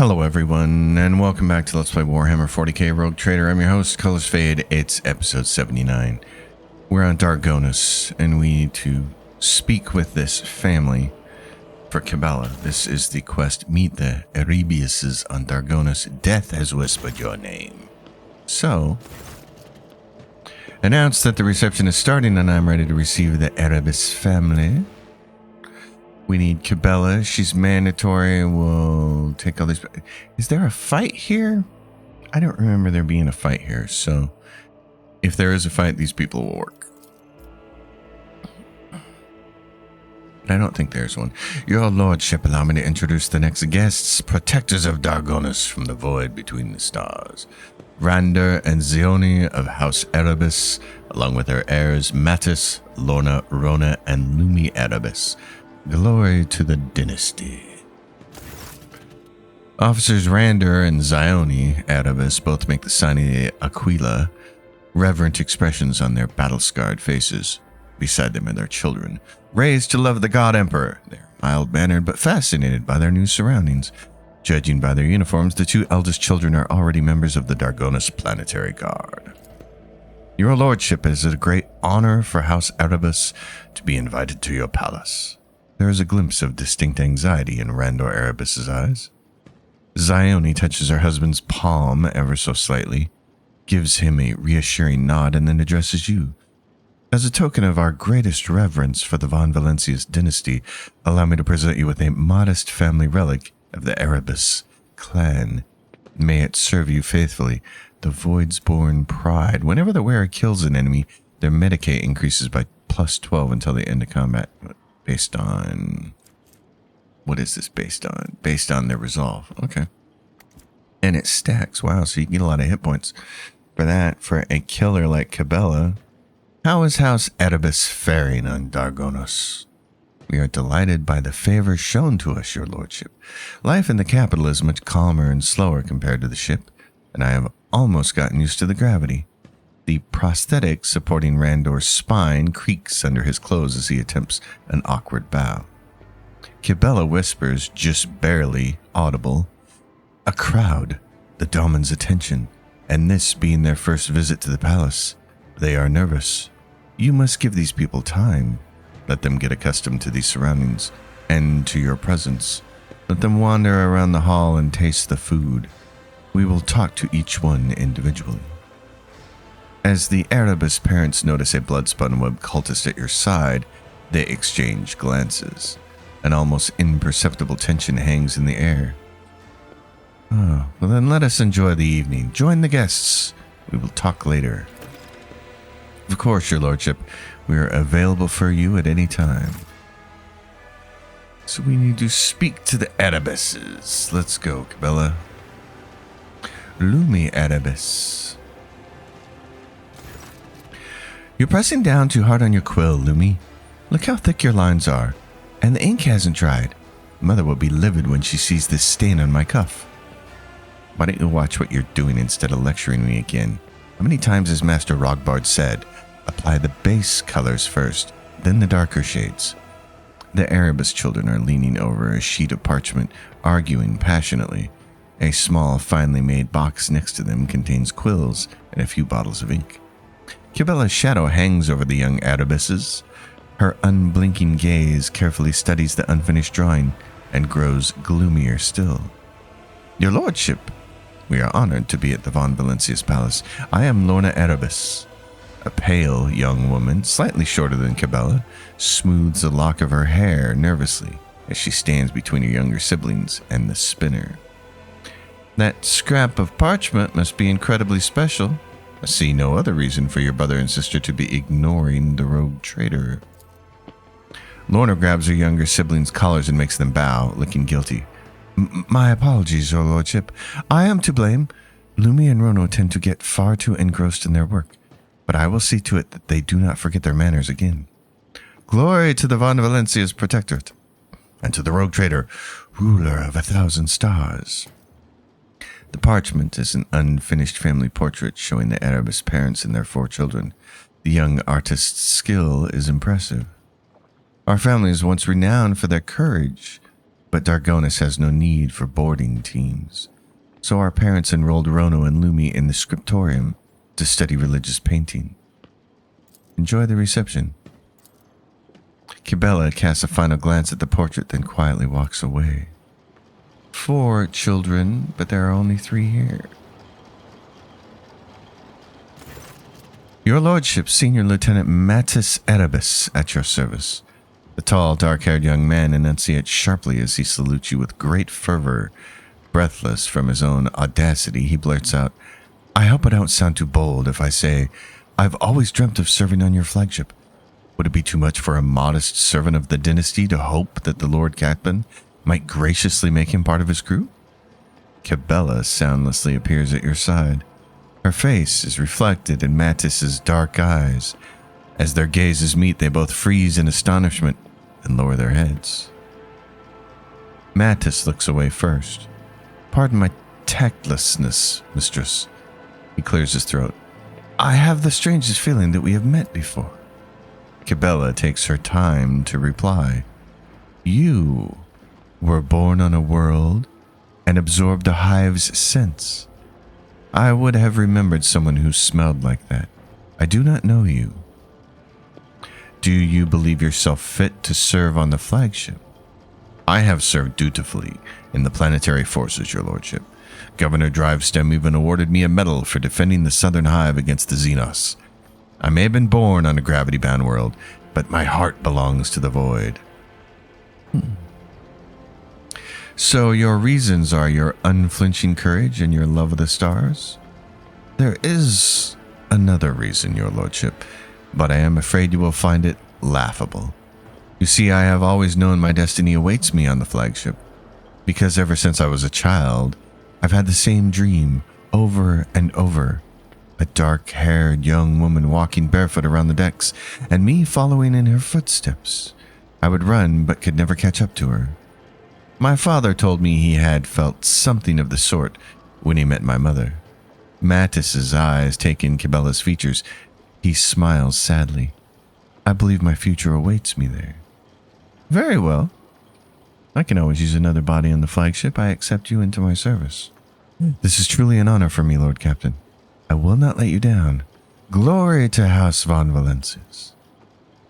Hello everyone, and welcome back to Let's Play Warhammer 40k Rogue Trader. I'm your host, Colors Fade. It's episode 79. We're on Dargonus, and we need to speak with this family for Cabela. This is the quest, meet the Erebiuses on Dargonus. Death has whispered your name. So, announce that the reception is starting and I'm ready to receive the Erebus family. We need Cabela. She's mandatory. We'll take all these. Is there a fight here? I don't remember there being a fight here. So if there is a fight, these people will work. But I don't think there's one. Your lordship, allow me to introduce the next guests, protectors of Dargonus from the void between the stars. Rander and Zioni of House Erebus, along with their heirs Mattis, Lorna, Rona, and Lumi Erebus. Glory to the dynasty. Officers Rander and Zioni Erebus both make the sign of the Aquila, reverent expressions on their battle-scarred faces. Beside them are their children, raised to love the God Emperor. They're mild-mannered but fascinated by their new surroundings. Judging by their uniforms, the two eldest children are already members of the Dargonus Planetary Guard. Your lordship, it is a great honor for House Erebus to be invited to your palace. There is a glimpse of distinct anxiety in Randor Erebus's eyes. Zioni touches her husband's palm ever so slightly, gives him a reassuring nod, and then addresses you. As a token of our greatest reverence for the Von Valencius dynasty, allow me to present you with a modest family relic of the Erebus clan. May it serve you faithfully. The Voidsborn Pride. Whenever the wearer kills an enemy, their Medicae increases by plus 12 until the end of combat. Based on... What is this based on? Based on their resolve. Okay. And it stacks. Wow, so you can get a lot of hit points for that. For a killer like Cabela. How is House Erebus faring on Dargonus? We are delighted by the favor shown to us, your lordship. Life in the capital is much calmer and slower compared to the ship, and I have almost gotten used to the gravity. The prosthetic supporting Randor's spine creaks under his clothes as he attempts an awkward bow. Cabela whispers, just barely audible, "A crowd, the Domin's attention, and this being their first visit to the palace. They are nervous. You must give these people time. Let them get accustomed to these surroundings and to your presence. Let them wander around the hall and taste the food. We will talk to each one individually." As the Erebus parents notice a blood-spun web cultist at your side, they exchange glances. An almost imperceptible tension hangs in the air. Oh, well then let us enjoy the evening. Join the guests. We will talk later. Of course, your lordship, we are available for you at any time. So we need to speak to the Erebuses. Let's go, Cabela. Lumi Erebus. You're pressing down too hard on your quill, Lumi. Look how thick your lines are. And the ink hasn't dried. Mother will be livid when she sees this stain on my cuff. Why don't you watch what you're doing instead of lecturing me again? How many times has Master Rogbard said, apply the base colors first, then the darker shades? The Erebus children are leaning over a sheet of parchment, arguing passionately. A small, finely made box next to them contains quills and a few bottles of ink. Cabela's shadow hangs over the young Erebuses. Her unblinking gaze carefully studies the unfinished drawing and grows gloomier still. Your lordship, we are honored to be at the Von Valencius Palace. I am Lorna Erebus. A pale young woman, slightly shorter than Cabela, smooths a lock of her hair nervously as she stands between her younger siblings and the spinner. That scrap of parchment must be incredibly special. I see no other reason for your brother and sister to be ignoring the rogue trader. Lorna grabs her younger siblings' collars and makes them bow, looking guilty. My apologies, your lordship. I am to blame. Lumi and Rono tend to get far too engrossed in their work, but I will see to it that they do not forget their manners again. Glory to the Von Valencius Protectorate, and to the rogue trader, ruler of 1,000 stars. The parchment is an unfinished family portrait showing the Erebus parents and their 4 children. The young artist's skill is impressive. Our family is once renowned for their courage. but Dargonis has no need for boarding teams. So our parents enrolled Rono and Lumi in the scriptorium to study religious painting. Enjoy the reception. Kibella casts a final glance at the portrait, then quietly walks away. 4 children, but there are only 3 here. Your Lordship, Senior Lieutenant Mattis Erebus, at your service. The tall, dark-haired young man enunciates sharply as he salutes you with great fervor. Breathless from his own audacity, he blurts out, I hope I don't sound too bold if I say, I've always dreamt of serving on your flagship. Would it be too much for a modest servant of the dynasty to hope that the Lord Captain might graciously make him part of his crew? Kibella soundlessly appears at your side. Her face is reflected in Mattis's dark eyes. As their gazes meet, they both freeze in astonishment and lower their heads. Mattis looks away first. Pardon my tactlessness, mistress. He clears his throat. I have the strangest feeling that we have met before. Kibella takes her time to reply. You were born on a world and absorbed a hive's scents. I would have remembered someone who smelled like that. I do not know you. Do you believe yourself fit to serve on the flagship? I have served dutifully in the planetary forces, your lordship. Governor Drivestem even awarded me a medal for defending the Southern Hive against the Xenos. I may have been born on a gravity-bound world, but my heart belongs to the void. So your reasons are your unflinching courage and your love of the stars? There is another reason, your lordship, but I am afraid you will find it laughable. You see, I have always known my destiny awaits me on the flagship, because ever since I was a child, I've had the same dream over and over. A dark-haired young woman walking barefoot around the decks, and me following in her footsteps. I would run, but could never catch up to her. My father told me he had felt something of the sort when he met my mother. Mattis's eyes take in Kibella's features. He smiles sadly. I believe my future awaits me there. Very well. I can always use another body on the flagship. I accept you into my service. This is truly an honor for me, Lord Captain. I will not let you down. Glory to House von Valensis.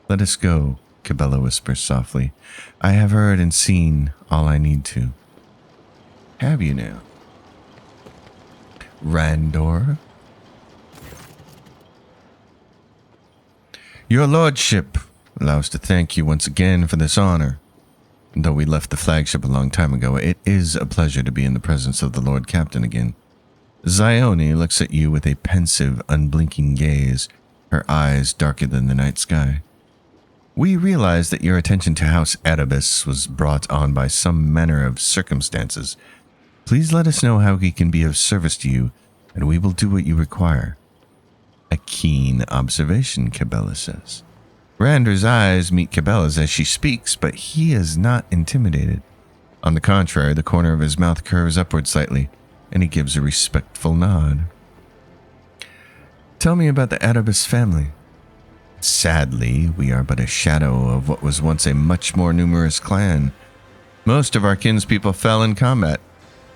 Let us go, Kibella whispers softly. I have heard and seen all I need to. Have you now? Randor? Your Lordship allows to thank you once again for this honor. Though we left the flagship a long time ago, it is a pleasure to be in the presence of the Lord Captain again. Zione looks at you with a pensive, unblinking gaze, her eyes darker than the night sky. We realize that your attention to House Erebus was brought on by some manner of circumstances. Please let us know how we can be of service to you, and we will do what you require. A keen observation, Kibella says. Rander's eyes meet Kibella's as she speaks, but he is not intimidated. On the contrary, the corner of his mouth curves upward slightly, and he gives a respectful nod. Tell me about the Erebus family. Sadly, we are but a shadow of what was once a much more numerous clan. Most of our kinspeople fell in combat,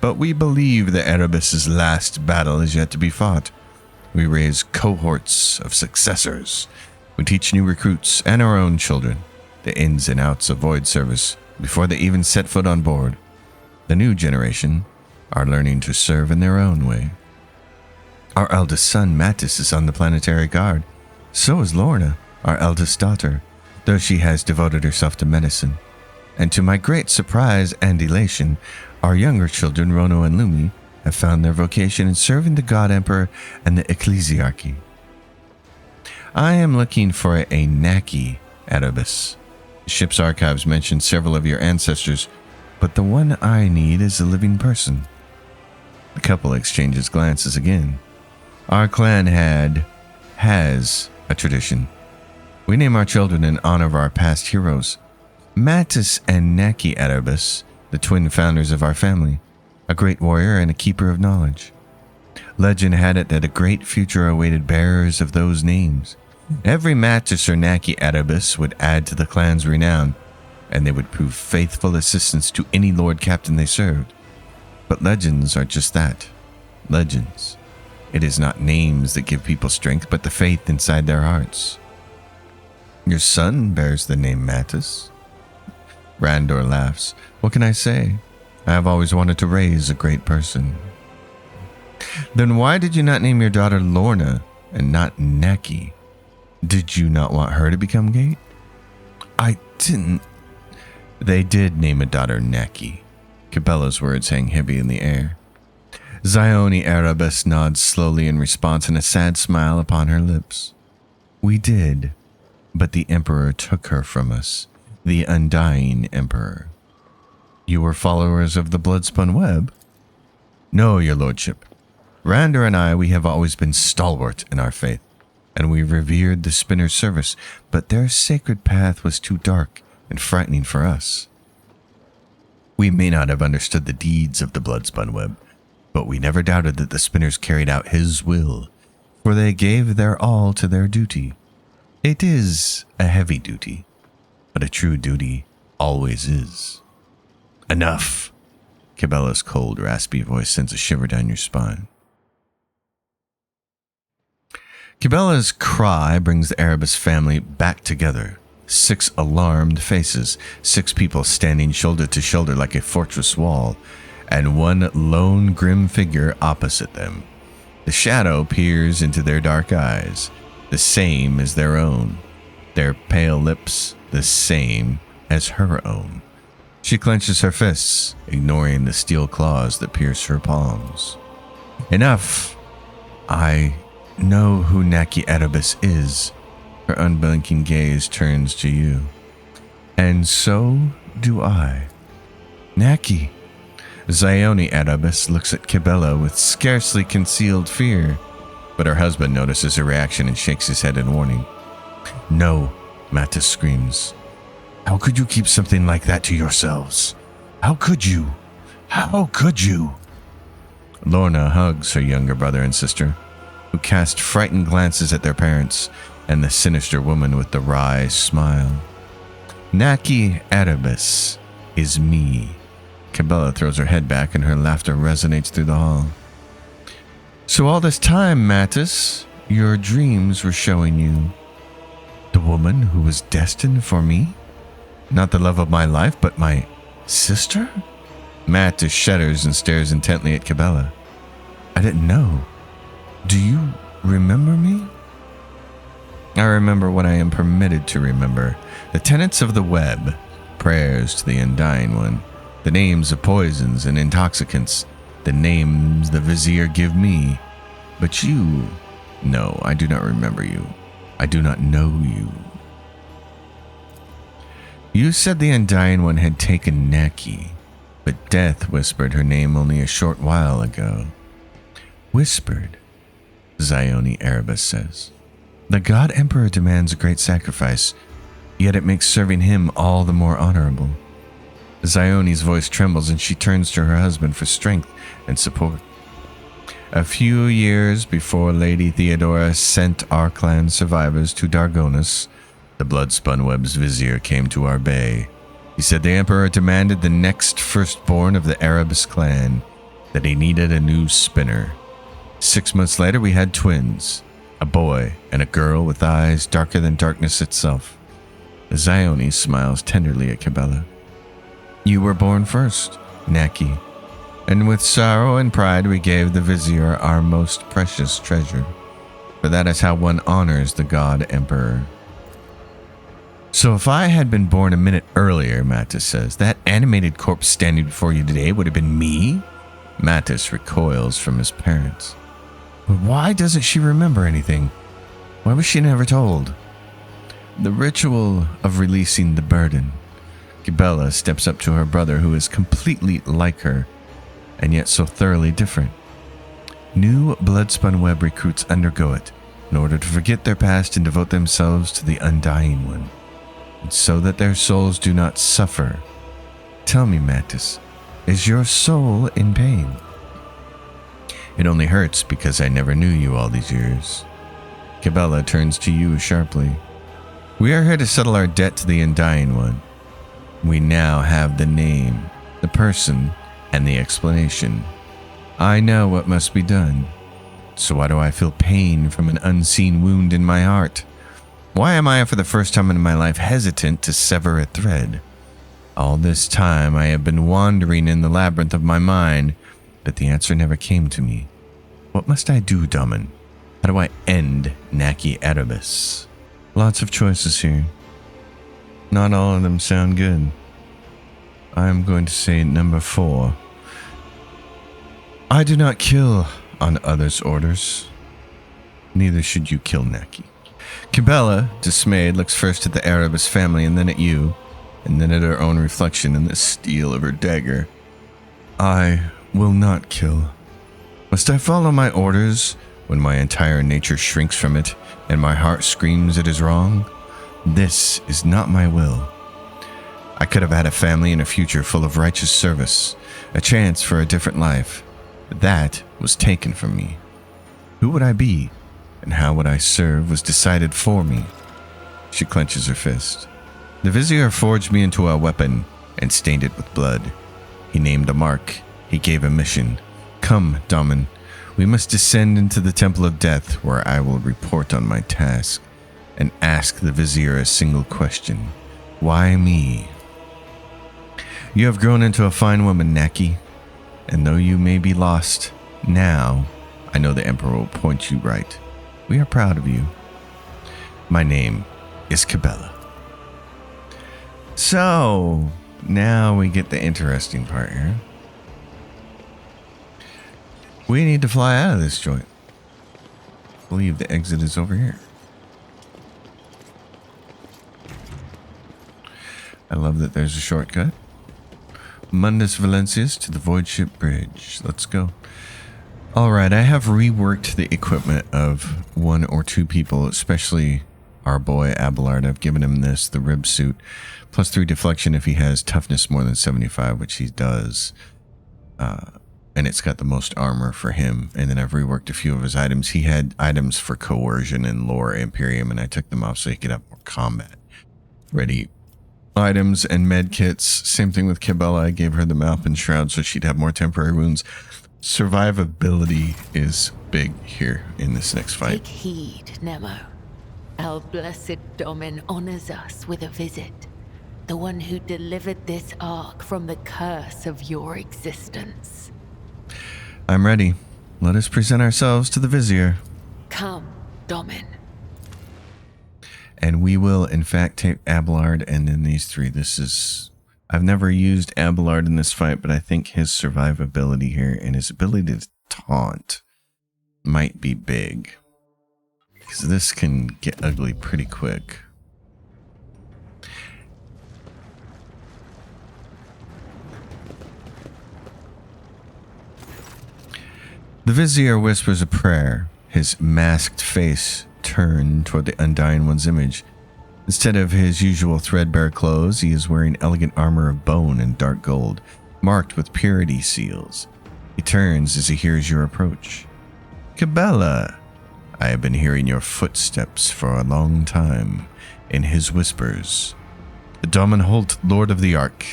but we believe the Erebus's last battle is yet to be fought. We raise cohorts of successors. We teach new recruits and our own children the ins and outs of void service before they even set foot on board. The new generation are learning to serve in their own way. Our eldest son, Mattis, is on the planetary guard. So is Lorna, our eldest daughter, though she has devoted herself to medicine. And to my great surprise and elation, our younger children, Rono and Lumi, have found their vocation in serving the God Emperor and the Ecclesiarchy. I am looking for a Naki Erebus. The ship's archives mention several of your ancestors, but the one I need is a living person. The couple exchanges glances again. Our clan has a tradition. We name our children in honor of our past heroes. Mattis and Naki Erebus, the twin founders of our family, a great warrior and a keeper of knowledge. Legend had it that a great future awaited bearers of those names. Every Mattis or Naki Erebus would add to the clan's renown. and they would prove faithful assistance to any Lord Captain they served. But legends are just that, legends. It is not names that give people strength, but the faith inside their hearts. Your son bears the name Mattis. Randor laughs. What can I say? I have always wanted to raise a great person. Then why did you not name your daughter Lorna and not Neki? Did you not want her to become great? I didn't. They did name a daughter Neki. Cabela's words hang heavy in the air. Zione Erebus nods slowly in response and a sad smile upon her lips. We did, but the Emperor took her from us, the Undying Emperor. You were followers of the Bloodspun Web? No, your lordship. Randor and I, we have always been stalwart in our faith, and we revered the Spinner's service, but their sacred path was too dark and frightening for us. We may not have understood the deeds of the Bloodspun Web, but we never doubted that the Spinners carried out his will, for they gave their all to their duty. It is a heavy duty, but a true duty always is. Enough! Cabela's cold, raspy voice sends a shiver down your spine. Cabela's cry brings the Erebus family back together. 6 alarmed faces, 6 people standing shoulder to shoulder like a fortress wall, and one lone grim figure opposite them. The shadow peers into their dark eyes, the same as their own. Their pale lips, the same as her own. She clenches her fists, ignoring the steel claws that pierce her palms. Enough! I know who Neki Erebus is. Her unblinking gaze turns to you. And so do I. Neki. Zione Erebus looks at Cabela with scarcely concealed fear, but her husband notices her reaction and shakes his head in warning. No, Mattis screams. How could you keep something like that to yourselves? How could you? How could you? Lorna hugs her younger brother and sister, who cast frightened glances at their parents and the sinister woman with the wry smile. Neki Erebus is me. Cabela throws her head back and her laughter resonates through the hall. So all this time, Mattis, your dreams were showing you the woman who was destined for me? Not the love of my life, but my sister? Mattis shudders and stares intently at Cabela. I didn't know. Do you remember me? I remember what I am permitted to remember. The tenets of the web, prayers to the Undying One, the names of poisons and intoxicants, the names the Vizier give me. But you, no, I do not remember you. I do not know you. You said the Undying One had taken Neki, but death whispered her name only a short while ago. Whispered, Zione Erebus says. The God Emperor demands a great sacrifice, yet it makes serving him all the more honorable. Zione's voice trembles and she turns to her husband for strength and support. A few years before Lady Theodora sent our clan survivors to Dargonis, the Bloodspun Web's vizier came to our bay. He said the Emperor demanded the next firstborn of the Erebus clan, that he needed a new spinner. 6 months later we had twins, a boy and a girl with eyes darker than darkness itself. Zione smiles tenderly at Cabela. You were born first, Neki, and with sorrow and pride we gave the Vizier our most precious treasure, for that is how one honors the God Emperor. So if I had been born a minute earlier, Mattis says, that animated corpse standing before you today would have been me? Mattis recoils from his parents. But why doesn't she remember anything? Why was she never told? The ritual of releasing the burden. Cabela steps up to her brother, who is completely like her, and yet so thoroughly different. New Bloodspun Web recruits undergo it in order to forget their past and devote themselves to the Undying One, and so that their souls do not suffer. Tell me, Mattis, is your soul in pain? It only hurts because I never knew you all these years. Cabela turns to you sharply. We are here to settle our debt to the Undying One. We now have the name, the person, and the explanation. I know what must be done. So why do I feel pain from an unseen wound in my heart? Why am I, for the first time in my life, hesitant to sever a thread? All this time I have been wandering in the labyrinth of my mind, but the answer never came to me. What must I do, Daman? How do I end Naki Erebus? Lots of choices here. Not all of them sound good. I'm going to say number 4. I do not kill on others' orders. Neither should you kill Naki. Kibela, dismayed, looks first at the Erebus family and then at you, and then at her own reflection in the steel of her dagger. I will not kill. Must I follow my orders when my entire nature shrinks from it and my heart screams it is wrong? This is not my will. I could have had a family and a future full of righteous service, a chance for a different life, but that was taken from me. Who would I be, and how would I serve was decided for me. She clenches her fist. The vizier forged me into a weapon and stained it with blood. He named a mark. He gave a mission. Come, Daman, we must descend into the Temple of Death, where I will report on my task and ask the vizier a single question. Why me? You have grown into a fine woman, Naki, and though you may be lost now, I know the Emperor will point you right. We are proud of you. My name is Kibela. So, now we get the interesting part here. We need to fly out of this joint. I believe the exit is over here. I love that there's a shortcut. Mundus Valencius to the Void Ship Bridge. Let's go. Alright, I have reworked the equipment of 1 or 2 people, especially our boy Abelard. I've given him this, the rib suit, plus 3 deflection if he has toughness more than 75, which he does. And it's got the most armor for him. And then I've reworked a few of his items. He had items for coercion and lore Imperium, and I took them off so he could have more combat ready items and med kits. Same thing with Kibela. I gave her the Malpin Shroud so she'd have more temporary wounds. Survivability is big here in this next fight. Take heed, Nemo. Our blessed Domin honors us with a visit. The one who delivered this ark from the curse of your existence. I'm ready. Let us present ourselves to the Vizier. Come, Domin. And we will, in fact, take Abelard and then these 3. This is... I've never used Abelard in this fight, but I think his survivability here and his ability to taunt might be big. Because this can get ugly pretty quick. The Vizier whispers a prayer, his masked face turned toward the Undying One's image. Instead of his usual threadbare clothes, he is wearing elegant armor of bone and dark gold, marked with purity seals. He turns as he hears your approach. Kibela, I have been hearing your footsteps for a long time. In his whispers, the Daman Holt, Lord of the Ark.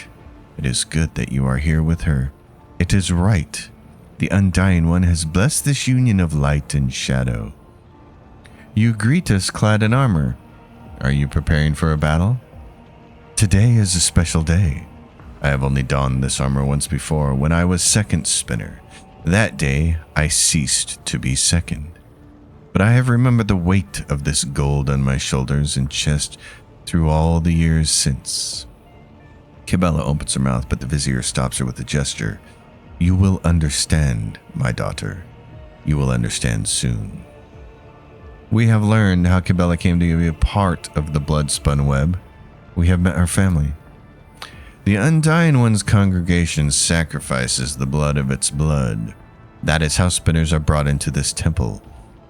It is good that you are here with her. It is right. The Undying One has blessed this union of light and shadow. You greet us clad in armor. Are you preparing for a battle? Today is a special day. I have only donned this armor once before, when I was second spinner. That day, I ceased to be second. But I have remembered the weight of this gold on my shoulders and chest through all the years since. Kibela opens her mouth, but the Vizier stops her with a gesture. You will understand, my daughter. You will understand soon. We have learned how Kibela came to be a part of the blood-spun web. We have met her family. The Undying One's congregation sacrifices the blood of its blood. That is how spinners are brought into this temple,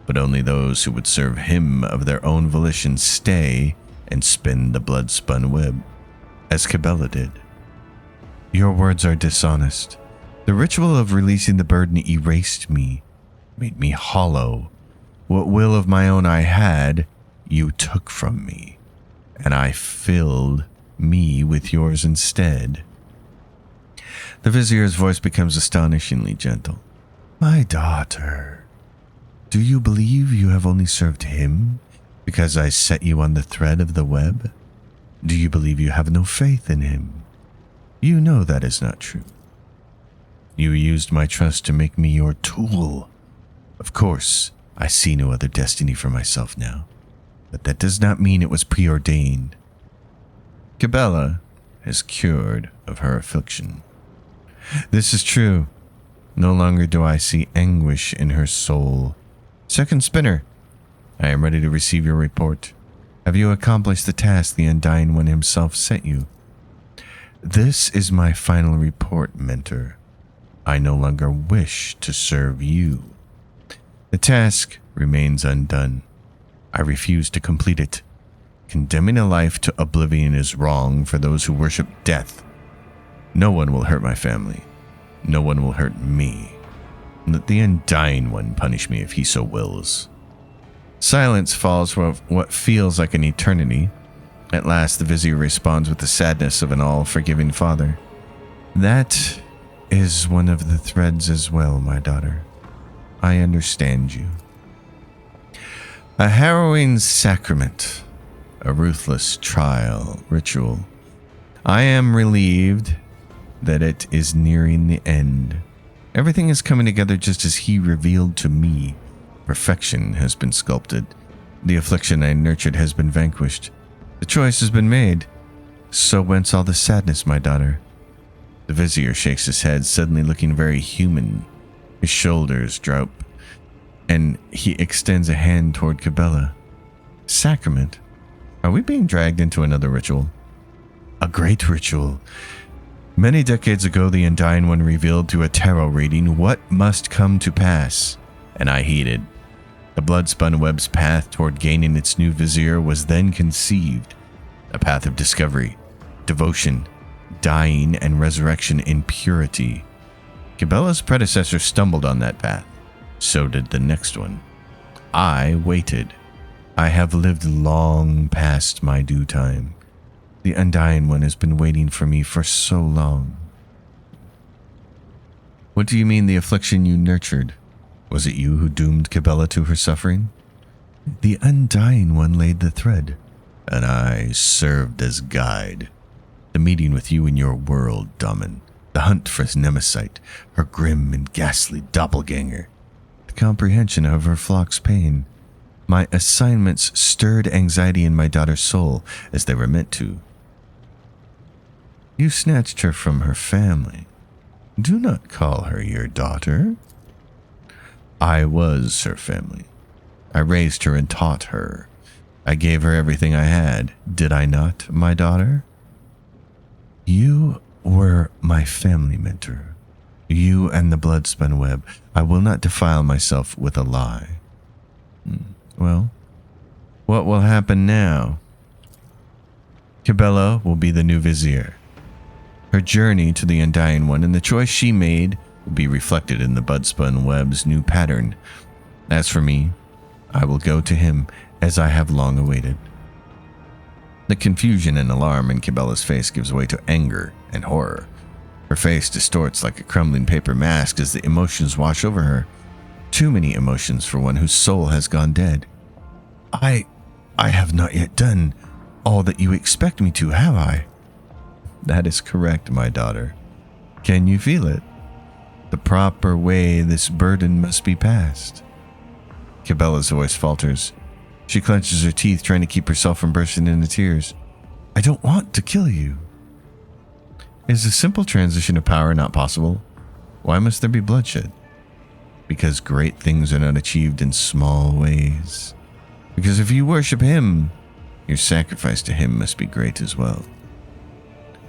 but only those who would serve him of their own volition stay and spin the blood-spun web, as Kibela did. Your words are dishonest. The ritual of releasing the burden erased me, made me hollow. What will of my own I had, you took from me, and I filled me with yours instead. The vizier's voice becomes astonishingly gentle. My daughter, do you believe you have only served him because I set you on the thread of the web? Do you believe you have no faith in him? You know that is not true. You used my trust to make me your tool. Of course, I see no other destiny for myself now, but that does not mean it was preordained. Cabela is cured of her affliction. This is true. No longer do I see anguish in her soul. Second Spinner, I am ready to receive your report. Have you accomplished the task the Undying One himself sent you? This is my final report, Mentor. I no longer wish to serve you. The task remains undone. I refuse to complete it. Condemning a life to oblivion is wrong for those who worship death. No one will hurt my family. No one will hurt me. Let the Undying One punish me if he so wills. Silence falls for what feels like an eternity. At last, the Vizier responds with the sadness of an all-forgiving father. That is one of the threads as well, my daughter. I understand you. A harrowing sacrament, a ruthless trial ritual. I am relieved that it is nearing the end. Everything is coming together just as he revealed to me. Perfection has been sculpted. The affliction I nurtured has been vanquished. The choice has been made. So whence all the sadness, my daughter? The Vizier shakes his head, suddenly looking very human. His shoulders droop, and he extends a hand toward Cabela. Sacrament? Are we being dragged into another ritual? A great ritual. Many decades ago, the Undying One revealed through a tarot reading what must come to pass, and I heeded. The blood-spun web's path toward gaining its new vizier was then conceived, a path of discovery, devotion, dying, and resurrection in purity. Cabela's predecessor stumbled on that path. So did the next one. I waited. I have lived long past my due time. The Undying One has been waiting for me for so long. What do you mean the affliction you nurtured? Was it you who doomed Cabela to her suffering? The Undying One laid the thread, and I served as guide. The meeting with you in your world, Damen. The hunt for Nemesite, her grim and ghastly doppelganger. The comprehension of her flock's pain. My assignments stirred anxiety in my daughter's soul, as they were meant to. You snatched her from her family. Do not call her your daughter. I was her family. I raised her and taught her. I gave her everything I had. Did I not, my daughter? You were my family, Mentor. You and the blood-spun web. I will not defile myself with a lie. Well, what will happen now? Cabela will be the new vizier. Her journey to the Undying One and the choice she made will be reflected in the blood-spun web's new pattern. As for me, I will go to him as I have long awaited. The confusion and alarm in Cabela's face gives way to anger and horror. Her face distorts like a crumbling paper mask as the emotions wash over her. Too many emotions for one whose soul has gone dead. I have not yet done all that you expect me to, have I? That is correct, my daughter. Can you feel it? The proper way this burden must be passed. Cabela's voice falters. She clenches her teeth, trying to keep herself from bursting into tears. I don't want to kill you. Is a simple transition of power not possible? Why must there be bloodshed? Because great things are not achieved in small ways. Because if you worship him, your sacrifice to him must be great as well.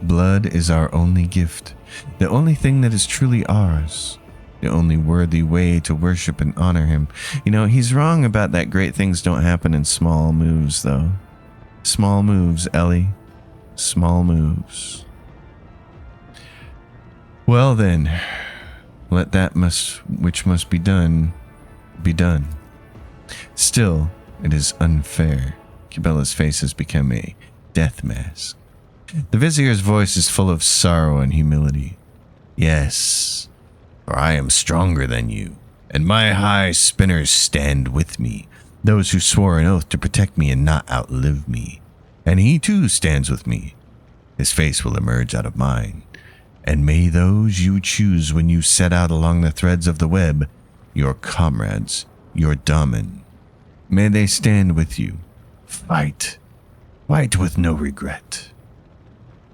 Blood is our only gift, the only thing that is truly ours, the only worthy way to worship and honor him. You know, he's wrong about that great things don't happen in small moves, though. Small moves, Ellie. Small moves. Well then, let that which must be done, be done. Still, it is unfair. Cabela's face has become a death mask. The vizier's voice is full of sorrow and humility. Yes, for I am stronger than you, and my high spinners stand with me, those who swore an oath to protect me and not outlive me. And he too stands with me. His face will emerge out of mine. And may those you choose when you set out along the threads of the web, your comrades, your damen, may they stand with you. Fight. Fight with no regret.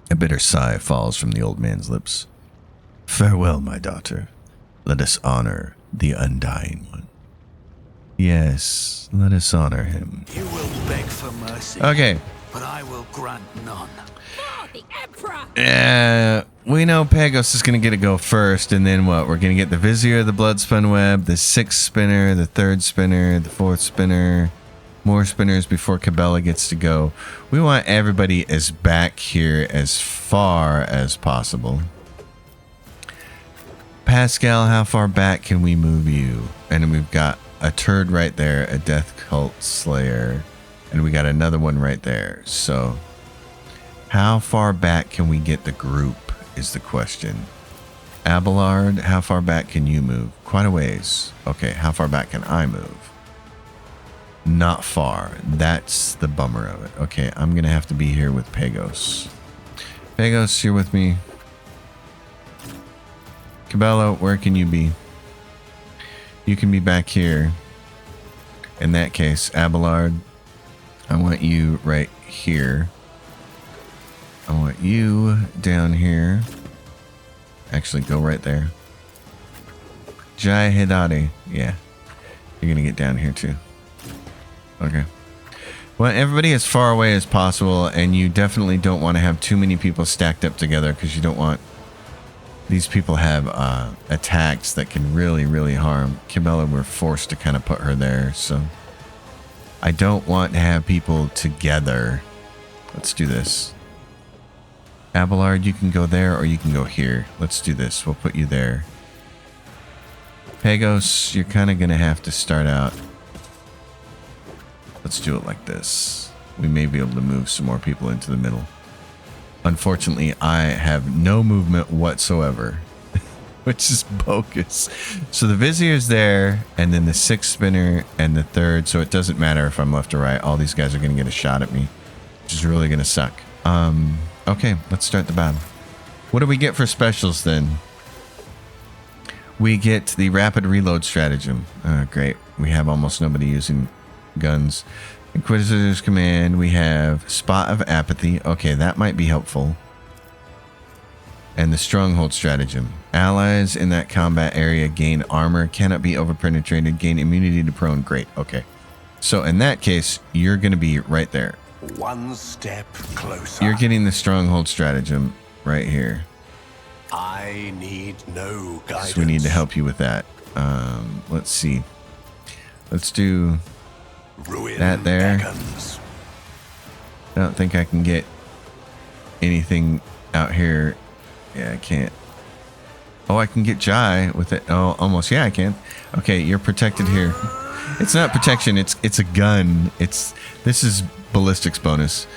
A bitter sigh falls from the old man's lips. Farewell, my daughter. Let us honor the undying one. Yes, let us honor him. You will beg for mercy. Okay. But I will grant none. Oh, the Emperor! We know Pagos is going to get to go first, and then what? We're going to get the Vizier, the Bloodspun Web, the 6th spinner, the 3rd spinner, the 4th spinner, more spinners before Cabela gets to go. We want everybody as back here as far as possible. Pascal, how far back can we move you? And we've got a turd right there, a Death Cult Slayer, and we got another one right there. So how far back can we get the group is the question. Abelard, how far back can you move? Quite a ways. Okay, how far back can I move? Not far. That's the bummer of it. Okay, I'm going to have to be here with Pagos. Pagos, you're with me. Cabela, where can you be? You can be back here. In that case, Abelard, I want you right here. I want you down here. Actually, go right there. Jai Hidari. Yeah. You're going to get down here too. Okay. Well, everybody as far away as possible, and you definitely don't want to have too many people stacked up together because you don't want these people have attacks that can really, really harm. Cabela, we're forced to kind of put her there, so I don't want to have people together. Let's do this. Abelard, you can go there or you can go here. Let's do this. We'll put you there. Pagos, you're kind of going to have to start out. Let's do it like this. We may be able to move some more people into the middle. Unfortunately, I have no movement whatsoever, which is bogus. So the Vizier's there, and then the 6th spinner and the 3rd, so it doesn't matter if I'm left or right. All these guys are going to get a shot at me, which is really going to suck. Okay, let's start the battle. What do we get for specials then? We get the rapid reload stratagem. Great. We have almost nobody using guns. Inquisitor's Command. We have Spot of Apathy. Okay, that might be helpful. And the Stronghold Stratagem. Allies in that combat area gain armor, cannot be overpenetrated, gain immunity to prone. Great, okay. So in that case, you're going to be right there. One step closer. You're getting the Stronghold Stratagem right here. I need no guidance. So we need to help you with that. Let's see. Let's do Ruin that there. beckons. I don't think I can get anything out here. Yeah, I can't. Oh, I can get Jai with it. Oh, almost. Yeah, I can. Okay, you're protected here. It's not protection. It's a gun. This is ballistics bonus.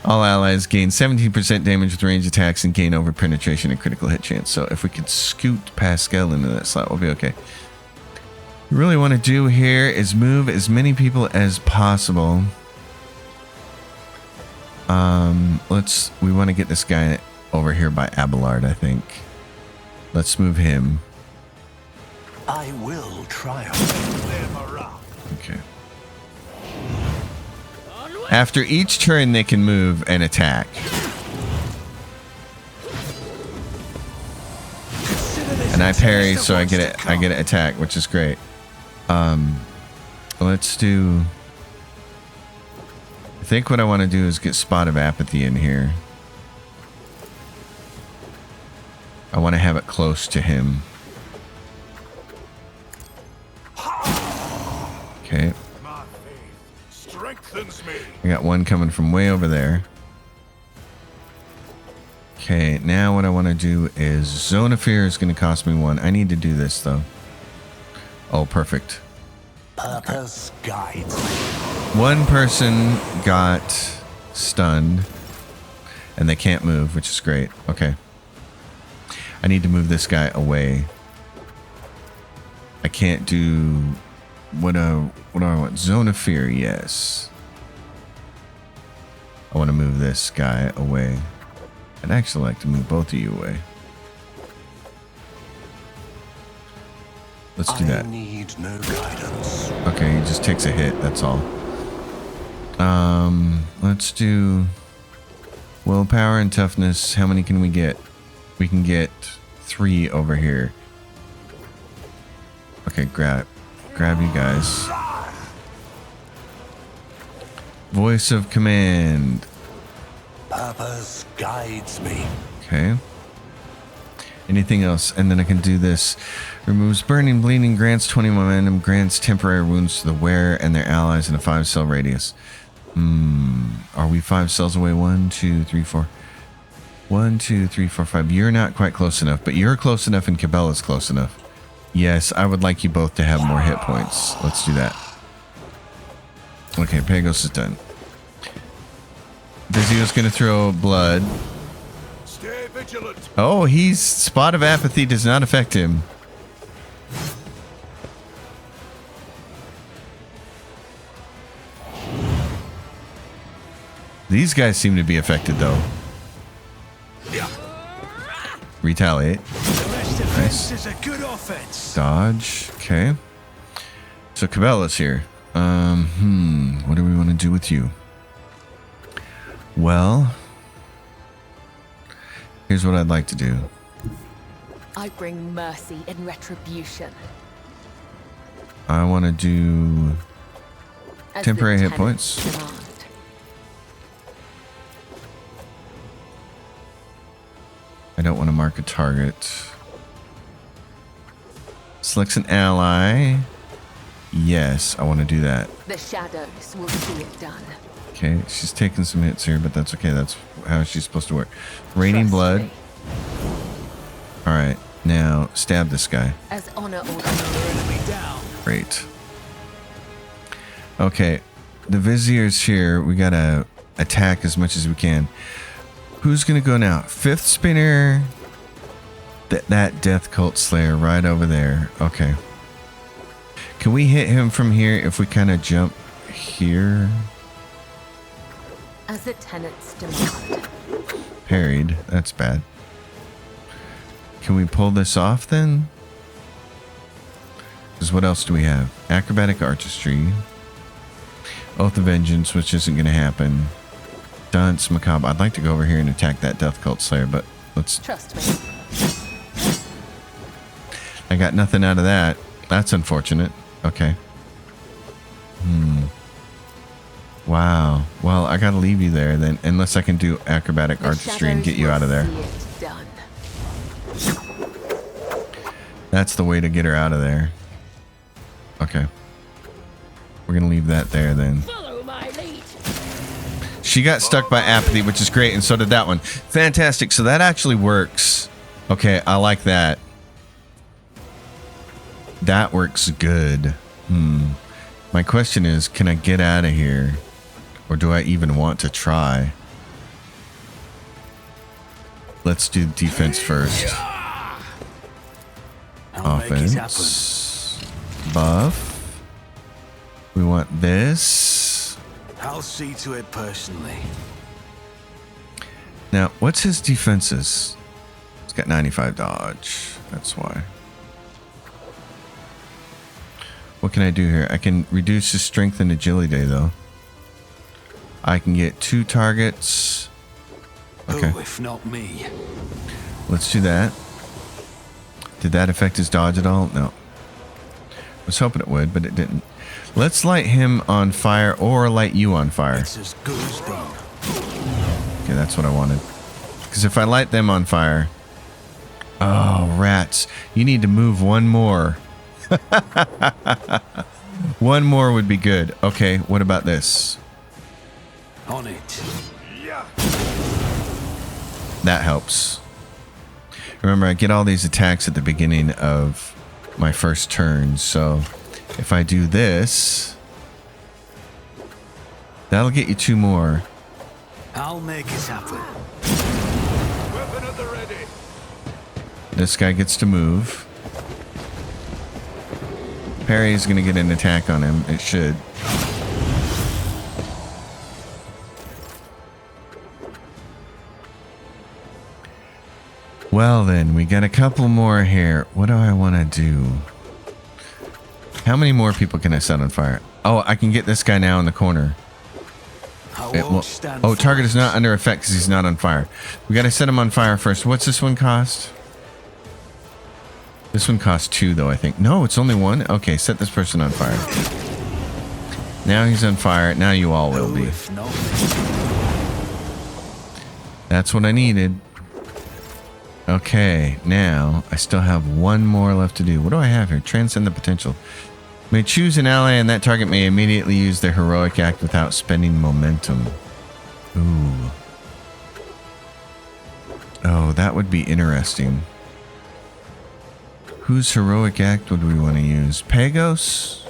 All allies gain 17% damage with range attacks and gain over penetration and critical hit chance. So if we could scoot Pascal into that slot, we'll be okay. What we really want to do here is move as many people as possible. We want to get this guy over here by Abelard, I think. Let's move him. I will triumph. Okay. After each turn, they can move and attack. And I parry, so I get an attack, which is great. Let's do. I think what I want to do is get Spot of Apathy in here. I want to have it close to him. Okay. I got one coming from way over there. Okay, now what I want to do is Zone of Fear is going to cost me 1. I need to do this though. Oh, perfect. Purpose guides. One person got stunned, And they can't move, which is great. Okay. I need to move this guy away. I can't do... What do I want? Zone of Fear, yes. I want to move this guy away. I'd actually like to move both of you away. Let's do that. I need no guidance. Okay, he just takes a hit, that's all. Let's do willpower and toughness. How many can we get? We can get 3 over here. Okay, grab you guys. Voice of command. Purpose guides me. Okay. Anything else? And then I can do this. Removes burning, bleeding, grants 20 momentum, grants temporary wounds to the wearer and their allies in a 5-cell radius. Are we 5 cells away? 1, 2, 3, 4. 1, 2, 3, 4, 5. You're not quite close enough, but you're close enough and Cabela's close enough. Yes, I would like you both to have more hit points. Let's do that. Okay, Pagos is done. Vizio's gonna throw blood. Stay vigilant. Oh, he's Spot of Apathy does not affect him. These guys seem to be affected though. Retaliate. Nice. Is a good offense. Dodge. Okay. So Cabela's here. What do we want to do with you? Well, here's what I'd like to do. I bring mercy and retribution. I want to do As temporary the hit points. tenants demand. I don't want to mark a target. Selects an ally. Yes, I want to do that. The shadows will see it done. Okay, she's taking some hits here, but that's okay. That's how she's supposed to work. Raining Trust blood. me. All right, now stab this guy. As honor orders. Great. Okay, the Vizier's here. We gotta attack as much as we can. Who's gonna go now? 5th spinner. That Death Cult Slayer right over there. Okay. Can we hit him from here if we kind of jump here? As the tenants demand. Parried. That's bad. Can we pull this off then? Because what else do we have? Acrobatic Artistry. Oath of Vengeance, which isn't going to happen. Dance Macabre. I'd like to go over here and attack that Death Cult Slayer, but let's... Trust me. I got nothing out of that. That's unfortunate. Okay. Wow. Well, I gotta leave you there then, unless I can do acrobatic The artistry and get shadows you will out of there. see it done. That's the way to get her out of there. Okay. We're gonna leave that there then. Follow my lead. She got stuck by apathy, which is great, and so did that one. Fantastic. So that actually works. Okay, I like that. That works good. My question is, can I get out of here? Or do I even want to try? Let's do defense first. I'll make it happen. Offense. Buff. We want this. I'll see to it personally. Now, what's his defenses? He's got 95 dodge. That's why. What can I do here? I can reduce his strength and agility, though. I can get 2 targets. Okay, Who, if not me? let's do that. Did that affect his dodge at all? No. I was hoping it would, but it didn't. Let's light him on fire or light you on fire. It's as good as done. Okay, that's what I wanted. Because if I light them on fire... Oh, rats. You need to move one more. One more would be good. Okay, what about this? On it. That helps. Remember, I get all these attacks at the beginning of my first turn, so if I do this, that'll get you 2 more. I'll make it happen. Weapon at the ready. This guy gets to move. Parry's gonna get an attack on him. It should. Well then, we got a couple more here. What do I want to do? How many more people can I set on fire? Oh, I can get this guy now in the corner. Oh, target is not under effect because he's not on fire. We got to set him on fire first. What's this one cost? This one costs 2 though, I think. No, it's only 1. Okay, set this person on fire. Now he's on fire. Now you all will be. That's what I needed. Okay, now I still have 1 more left to do. What do I have here? Transcend the potential. May choose an ally and that target may immediately use their heroic act without spending momentum. Ooh. Oh, that would be interesting. Whose heroic act would we want to use? Pagos?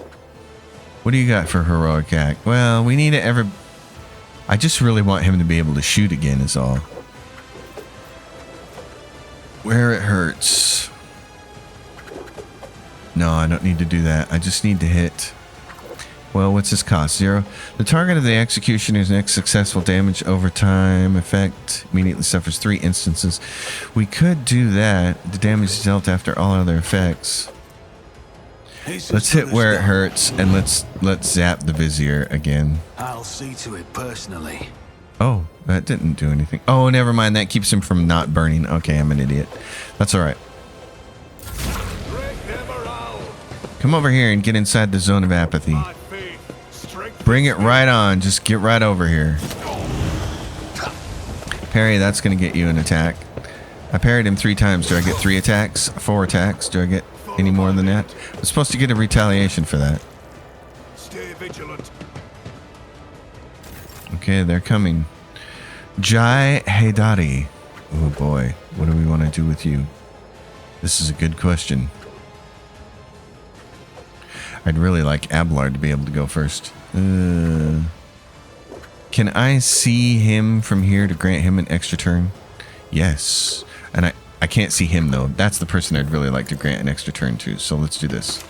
What do you got for heroic act? Well, we need it I just really want him to be able to shoot again is all. Where it hurts. No, I don't need to do that. I just need to hit. Well, what's this cost? 0. The target of the executioner's next successful damage over time effect immediately suffers 3 instances. We could do that. The damage is dealt after all other effects. Let's hit where it hurts and let's zap the Vizier again. I'll see to it personally. Oh, that didn't do anything. Oh, never mind. That keeps him from not burning. Okay, I'm an idiot. That's all right. Come over here and get inside the zone of apathy. Bring it right on. Just get right over here. Parry, that's going to get you an attack. I parried him 3 times. Do I get 3 attacks? 4 attacks? Do I get any more than that? I'm supposed to get a retaliation for that. Stay vigilant. Okay, they're coming. Jai Haydari. Oh boy, what do we want to do with you? This is a good question. I'd really like Abelard to be able to go first. Can I see him from here to grant him an extra turn? Yes. And I can't see him though. That's the person I'd really like to grant an extra turn to. So let's do this.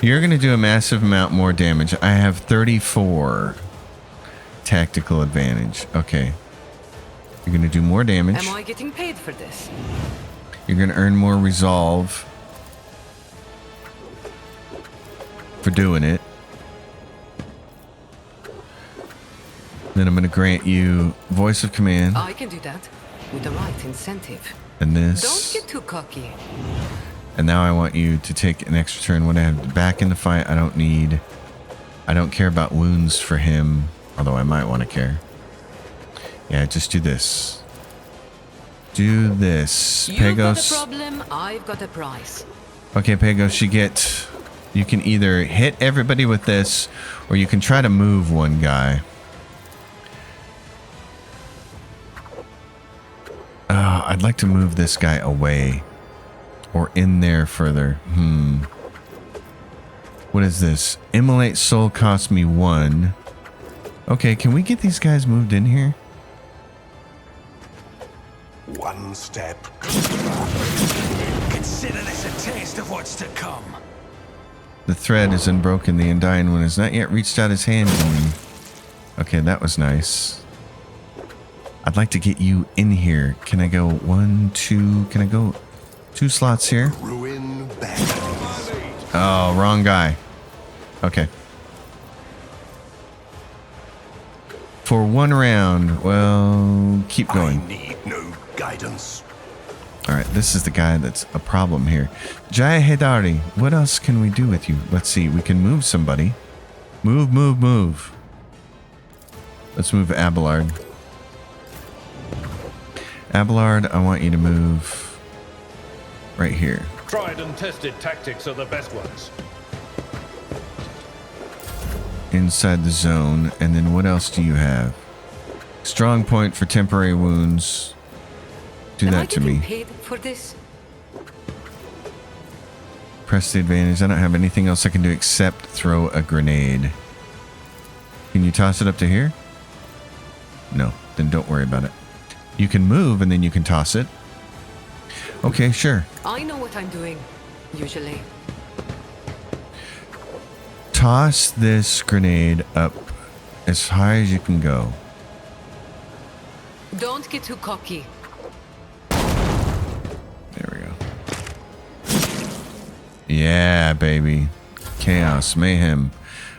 You're going to do a massive amount more damage. I have 34 tactical advantage. Okay. You're going to do more damage. Am I getting paid for this? You're going to earn more resolve for doing it. Then I'm going to grant you voice of command. I can do that with the right incentive. And this. Don't get too cocky. And now I want you to take an extra turn when I have back in the fight. I don't care about wounds for him, although I might want to care. Yeah, just do this. Do this. You've got Pagos. a problem, I've got a prize. Okay, Pagos, you can either hit everybody with this, or you can try to move one guy. I'd like to move this guy away. Or in there further. What is this? Immolate soul cost me 1. Okay, can we get these guys moved in here? One step. Consider this a taste of what's to come. The thread is unbroken. The Undying One has not yet reached out his hand to me. Okay, that was nice. I'd like to get you in here. Can I go 1, 2? Can I go 2 slots here? Ruin back. Oh, wrong guy. Okay. For 1 round, well, keep going. I need no guidance. All right, this is the guy that's a problem here. Jaya Hedari, what else can we do with you? Let's see, we can move somebody. Move, move, move. Let's move Abelard. Abelard, I want you to move right here. Tried and tested tactics are the best ones. Inside the zone. And then what else do you have? Strong point for temporary wounds. Do that to me. Am I getting paid for this? Press the advantage. I don't have anything else I can do except throw a grenade. Can you toss it up to here? No. Then don't worry about it. You can move and then you can toss it. Okay, sure. I know what I'm doing, usually. Toss this grenade up as high as you can go. Don't get too cocky. There we go. Yeah, baby. Chaos, mayhem.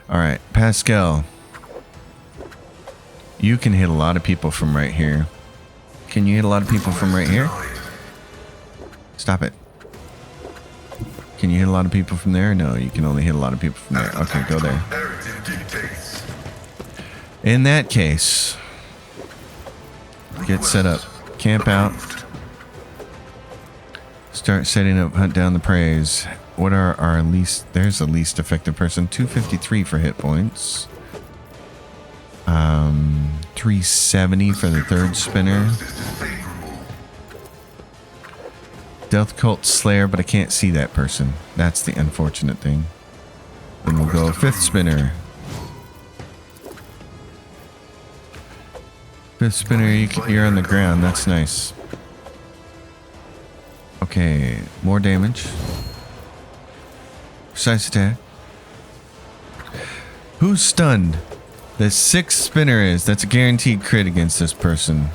All right, Pascal. You can hit a lot of people from right here. Can you hit a lot of people from right here? Stop it. Can you hit a lot of people from there? No, you can only hit a lot of people from there. Okay, go there. In that case, get set up. Camp out. Start setting up, hunt down the praise. What are our least... There's the least effective person. 253 for hit points. 370 for the third spinner. Death Cult Slayer, but I can't see that person. That's the unfortunate thing. Then we'll go fifth spinner. Fifth spinner, you're on the ground. That's nice. Okay, more damage. Precise attack. Who's stunned? The sixth spinner is. That's a guaranteed crit against this person.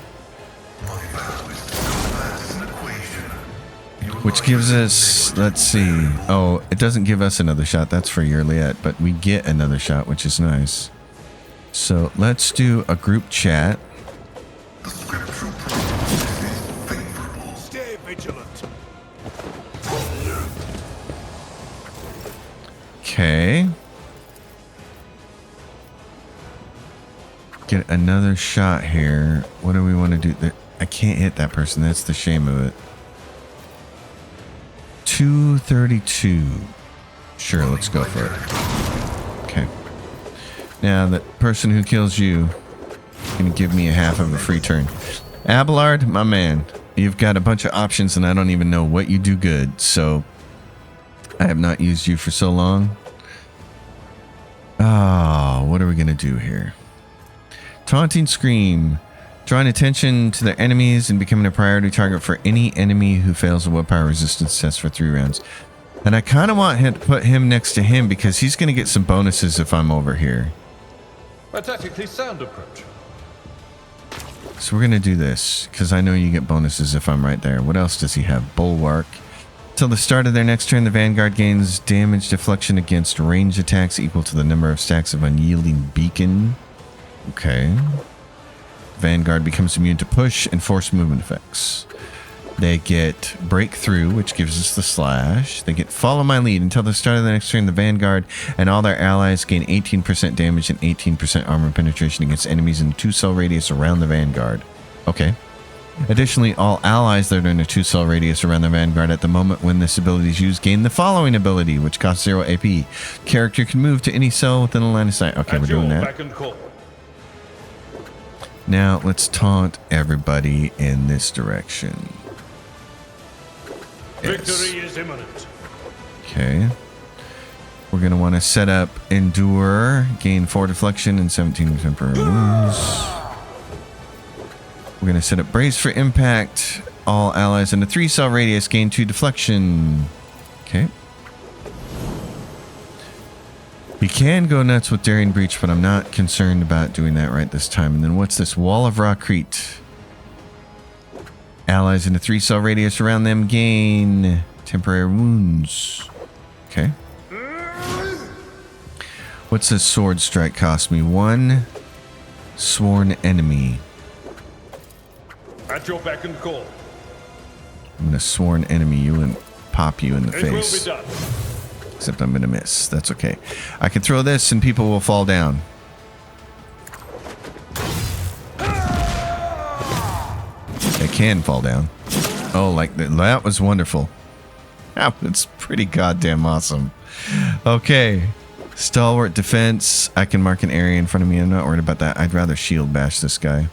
Which gives us, let's see. Oh, it doesn't give us another shot. That's for Yurliet, but we get another shot, which is nice. So let's do a group chat. Stay vigilant. Okay. Get another shot here. What do we want to do? I can't hit that person. That's the shame of it. 232. Sure, let's go for it. Okay. Now, the person who kills you is going to give me a half of a free turn. Abelard, my man, you've got a bunch of options and I don't even know what you do good, so I have not used you for so long. Oh, what are we going to do here? Taunting Scream. Drawing attention to their enemies and becoming a priority target for any enemy who fails a willpower resistance test for 3 rounds. And I kind of want him to put him next to him because he's going to get some bonuses if I'm over here. A tactically sound approach. So we're going to do this because I know you get bonuses if I'm right there. What else does he have? Bulwark. Till the start of their next turn, the Vanguard gains damage deflection against range attacks equal to the number of stacks of Unyielding Beacon. Okay. Vanguard becomes immune to push and force movement effects. They get Breakthrough, which gives us the slash. They get Follow My Lead. Until the start of the next turn, the Vanguard and all their allies gain 18% damage and 18% armor penetration against enemies in a 2-cell radius around the Vanguard. Okay. Additionally, all allies that are in a 2-cell radius around the Vanguard at the moment when this ability is used gain the following ability, which costs 0 AP. Character can move to any cell within a line of sight. Okay, we're doing that. Back and call. Now, let's taunt everybody in this direction. Yes. Victory is imminent. Okay. We're going to want to set up Endure, gain 4 deflection and 17 temporary wounds. We're going to set up Brace for impact. All allies in a 3-cell radius gain 2 deflection. Okay. We can go nuts with Daring Breach, but I'm not concerned about doing that right this time. And then what's this? Wall of Rakrit. Allies in a 3-cell radius around them gain temporary wounds. Okay. What's this Sword Strike cost me? 1 sworn enemy. At your beck and call. I'm gonna sworn enemy you and pop you in the It face. will be done. Except I'm gonna miss. That's okay. I can throw this and people will fall down. They can fall down. Oh, like that was wonderful. That was pretty goddamn awesome. Okay. Stalwart defense. I can mark an area in front of me. I'm not worried about that. I'd rather shield bash this guy.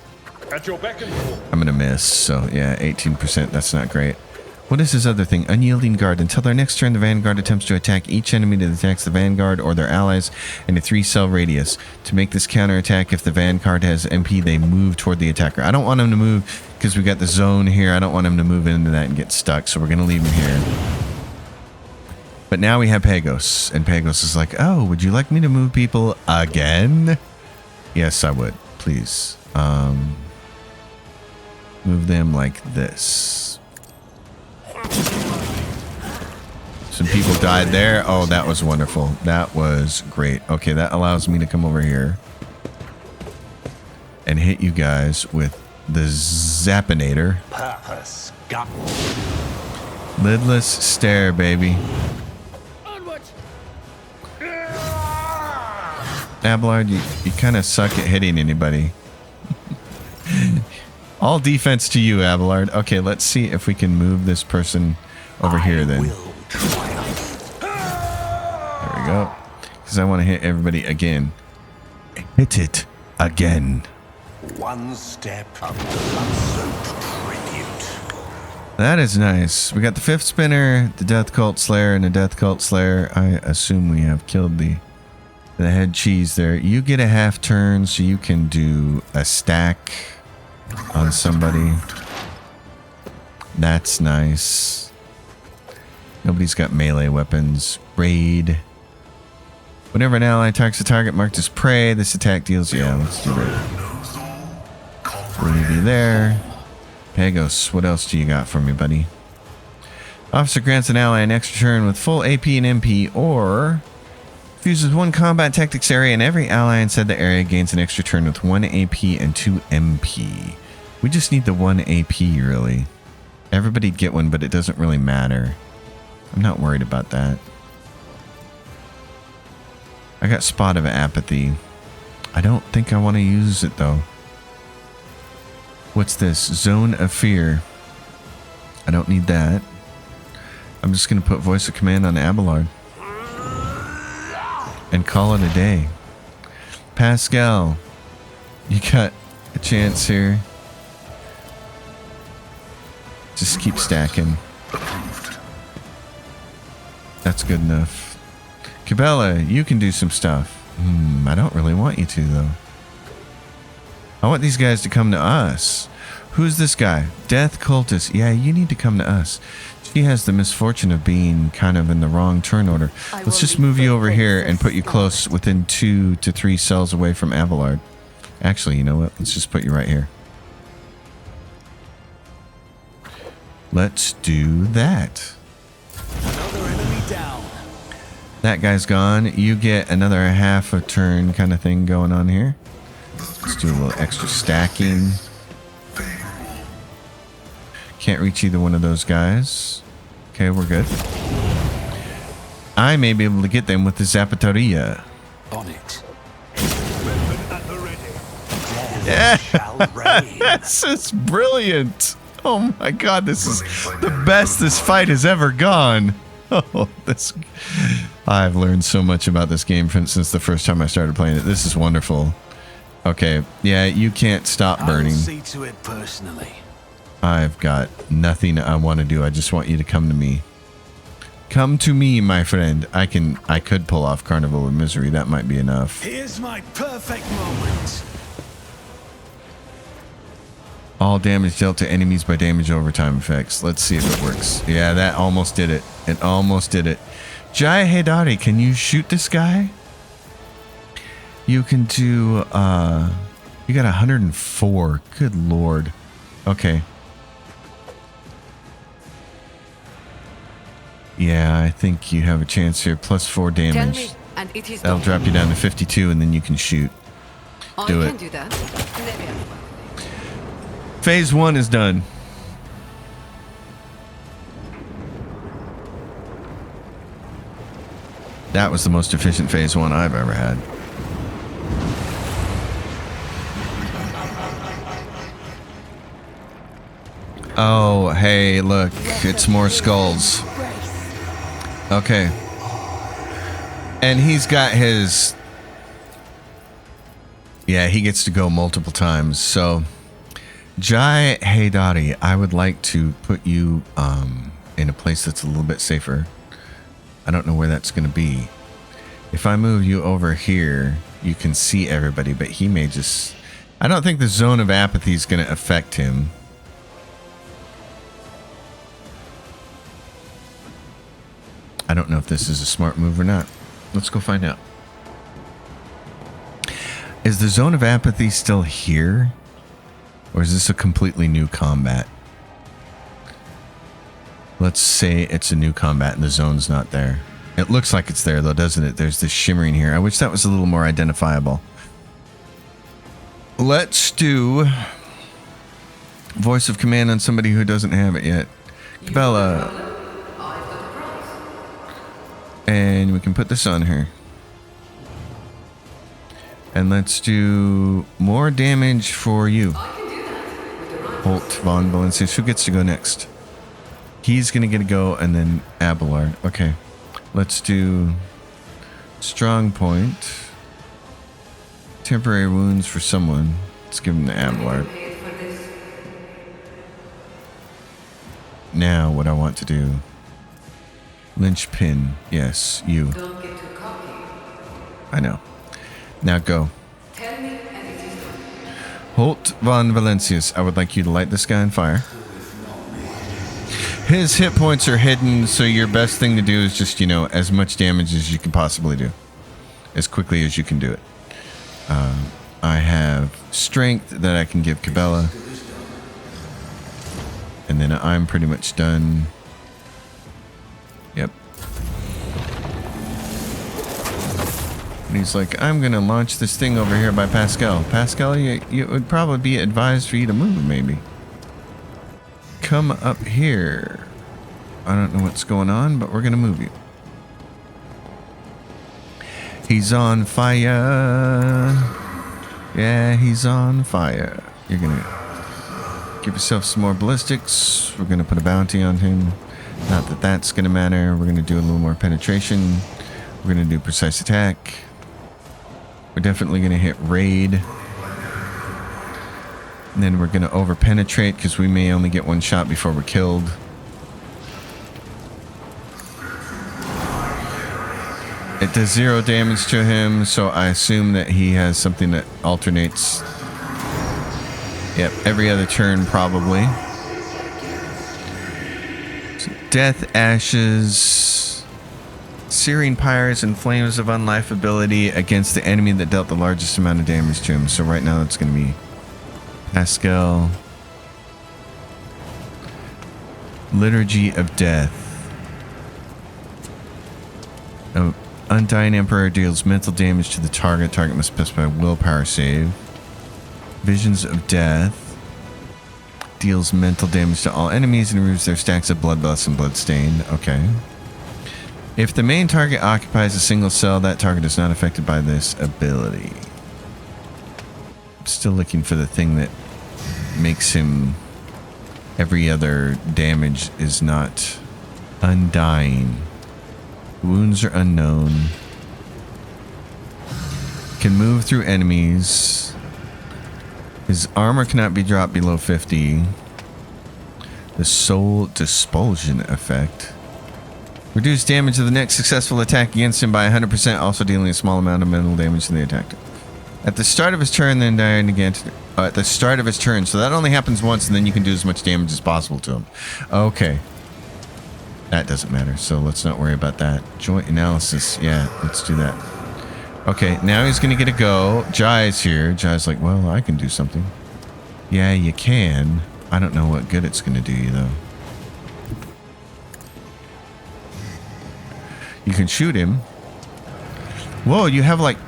At your beck and call. I'm gonna miss. So yeah, 18%. That's not great. What is his other thing? Unyielding Guard. Until their next turn, the Vanguard attempts to attack each enemy that attacks the Vanguard or their allies in a 3-cell radius. To make this counterattack, if the Vanguard has MP, they move toward the attacker. I don't want him to move because we got the zone here. I don't want him to move into that and get stuck, so we're going to leave him here. But now we have Pagos, and Pagos is like, oh, would you like me to move people again? Yes, I would. Please. Move them like this. Some people died there. Oh, that was wonderful. That was great. Okay, that allows me to come over here and hit you guys with the Zappinator. Purpose. Got Lidless stare, baby. Abelard, you kind of suck at hitting anybody. All defense to you, Abelard. Okay, let's see if we can move this person over here then. There we go. Because I want to hit everybody again. Hit it again. one step up the blood-soaked tribute. That is nice. We got the 5th spinner, the Death Cult Slayer, and the Death Cult Slayer. I assume we have killed the head cheese there. You get a half turn so you can do a stack on somebody. That's nice. Nobody's got melee weapons. Raid. Whenever an ally attacks a target marked as prey, this attack deals... Yeah, let's do that. We'll leave you there. Pagos, what else do you got for me, buddy? Officer grants an ally an extra turn with full AP and MP, or... fuses 1 combat tactics area, and every ally inside the area gains an extra turn with 1 AP and 2 MP. We just need the 1 AP, really. Everybody'd get one, but it doesn't really matter. I'm not worried about that. I got Spot of Apathy. I don't think I want to use it, though. What's this? Zone of Fear. I don't need that. I'm just going to put Voice of Command on Abelard and call it a day. Pascal, you got a chance here. Just keep stacking. That's good enough. Cabela, you can do some stuff. I don't really want you to, though. I want these guys to come to us. Who's this guy? Death Cultist. Yeah, you need to come to us. She has the misfortune of being kind of in the wrong turn order. Let's just move you over here and put you close within 2 to 3 cells away from Abelard. Actually, you know what? Let's just put you right here. Let's do that. Another enemy down. That guy's gone. You get another half a turn kind of thing going on here. Let's do a little extra stacking. Can't reach either one of those guys. Okay, we're good. I may be able to get them with the Zapataria. On it. Weapon at the ready. Yeah, this is brilliant. Oh my god, this is the best this fight has ever gone. Oh, this... I've learned so much about this game since the first time I started playing it. This is wonderful. Okay, yeah, you can't stop burning. I'll see to it personally. I've got nothing I want to do. I just want you to come to me. Come to me, my friend. I could pull off Carnival of Misery. That might be enough. Here's my perfect moment. All damage dealt to enemies by damage overtime effects. Let's see if it works. Yeah, that almost did it. It almost did it. Jaya Hedari, can you shoot this guy? You can do, you got 104. Good lord. Okay. Yeah, I think you have a chance here. Plus 4 Tell damage. me, and it is That'll done. drop you down to 52, and then you can shoot. Do I it. can do that. Let me have one. Phase 1 is done. That was the most efficient Phase 1 I've ever had. Oh, hey, look. It's more skulls. Okay. And he's got his... Yeah, he gets to go multiple times. So, Jai Heydari, I would like to put you in a place that's a little bit safer. I don't know where that's going to be. If I move you over here, you can see everybody, but he may just... I don't think the zone of apathy is going to affect him. I don't know if this is a smart move or not. Let's go find out. Is the zone of apathy still here? Or is this a completely new combat? Let's say it's a new combat and the zone's not there. It looks like it's there though, doesn't it? There's this shimmering here. I wish that was a little more identifiable. Let's do voice of command on somebody who doesn't have it yet. Cabela. And we can put this on her. And let's do more damage for you. Holt von Valencius. Who gets to go next? He's going to get a go and then Abelard. Okay. Let's do strong point. Temporary wounds for someone. Let's give him the Abelard. Now what I want to do. Linchpin. Yes, you. I know. Now go. Holt von Valencius, I would like you to light this guy on fire. His hit points are hidden, so your best thing to do is just, you know, as much damage as you can possibly do. As quickly as you can do it. I have strength that I can give Cabela. And then I'm pretty much done. Yep. And he's like, I'm going to launch this thing over here by Pascal. Pascal, it would probably be advised for you to move, maybe. Come up here. I don't know what's going on, but we're going to move you. He's on fire. Yeah, he's on fire. You're going to give yourself some more ballistics. We're going to put a bounty on him. Not that that's going to matter. We're going to do a little more penetration. We're going to do precise attack. We're definitely going to hit raid. And then we're going to over penetrate because we may only get one shot before we're killed. It does 0 damage to him, so I assume that he has something that alternates. Yep, every other turn probably. So death, ashes, searing pyres, and flames of unlifeability against the enemy that dealt the largest amount of damage to him. So right now it's going to be Pascal. Liturgy of Death. Oh, Undying Emperor deals mental damage to the target. Target must pass by a willpower save. Visions of Death deals mental damage to all enemies and removes their stacks of Bloodlust and Bloodstained. Okay. If the main target occupies a single cell, that target is not affected by this ability. I'm still looking for the thing that makes him... Every other damage is not undying. Wounds are unknown. Can move through enemies. His armor cannot be dropped below 50. The soul dispulsion effect. Reduce damage of the next successful attack against him by 100%, also dealing a small amount of mental damage to the attacker. At the start of his turn, then dying again. At the start of his turn, so that only happens once, and then you can do as much damage as possible to him. Okay. That doesn't matter, so let's not worry about that. Joint analysis. Yeah, let's do that. Okay, now he's going to get a go. Jai's here. Jai's like, well, I can do something. Yeah, you can. I don't know what good it's going to do you, though. You can shoot him. Whoa, you have like...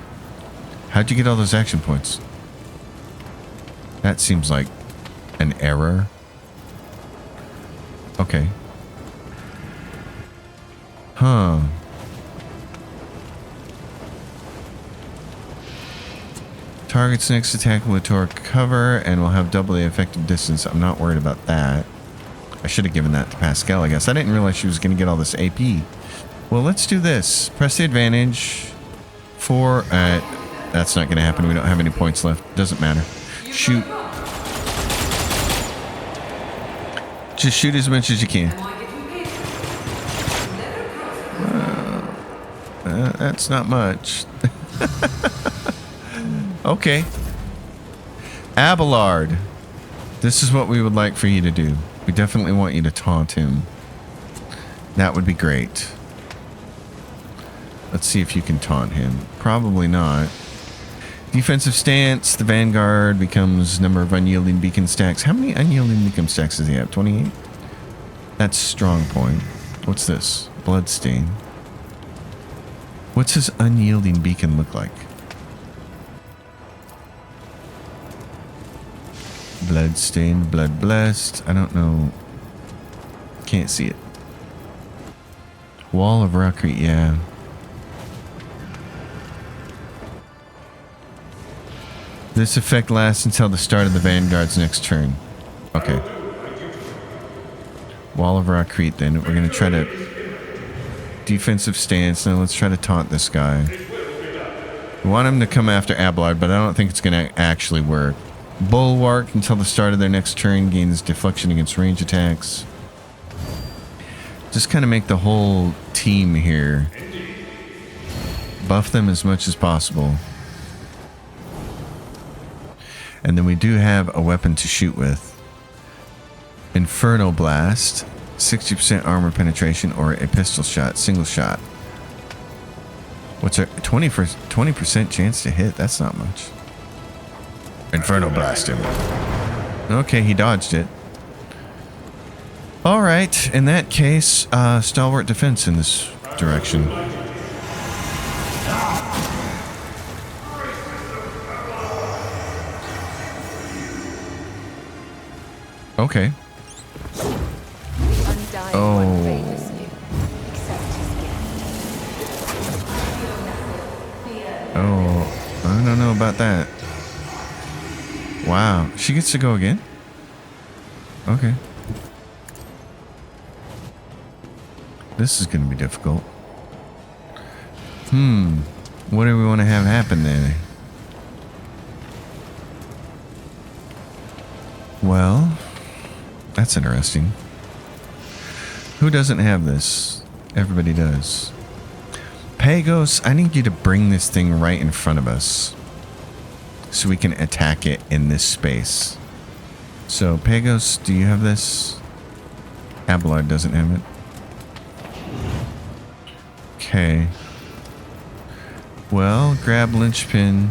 How'd you get all those action points? That seems like an error. Okay. Huh. Target's next attack will torque cover and will have double the effective distance. I'm not worried about that. I should have given that to Pascal, I guess. I didn't realize she was going to get all this AP. Well, let's do this. Press the advantage for... that's not going to happen. We don't have any points left. Doesn't matter. Shoot. Just shoot as much as you can. That's not much. Okay. Abelard. This is what we would like for you to do. We definitely want you to taunt him. That would be great. Let's see if you can taunt him. Probably not. Defensive stance. The Vanguard becomes number of unyielding beacon stacks. How many unyielding beacon stacks does he have? 28? That's strong point. What's this? Bloodstain. What's his unyielding beacon look like? Bloodstained, blood blessed. I don't know. Can't see it. Wall of Rockcrete, yeah. This effect lasts until the start of the Vanguard's next turn. Okay. Wall of Rockcrete then. We're going to try to... Defensive stance. Now let's try to taunt this guy. We want him to come after Abelard, but I don't think it's going to actually work. Bulwark until the start of their next turn gains deflection against range attacks. Just kind of make the whole team here. Buff them as much as possible. And then we do have a weapon to shoot with. Inferno Blast. 60% armor penetration or a pistol shot. Single shot. What's our 20% chance to hit? That's not much. Inferno Blast him. Okay, he dodged it. Alright, in that case, stalwart defense in this direction. Okay. Oh, I don't know about that. Wow, she gets to go again? Okay. This is going to be difficult. What do we want to have happen there? Well, that's interesting. Who doesn't have this? Everybody does. Pagos, I need you to bring this thing right in front of us so we can attack it in this space. So, Pagos, do you have this? Abelard doesn't have it. Okay. Well, grab linchpin.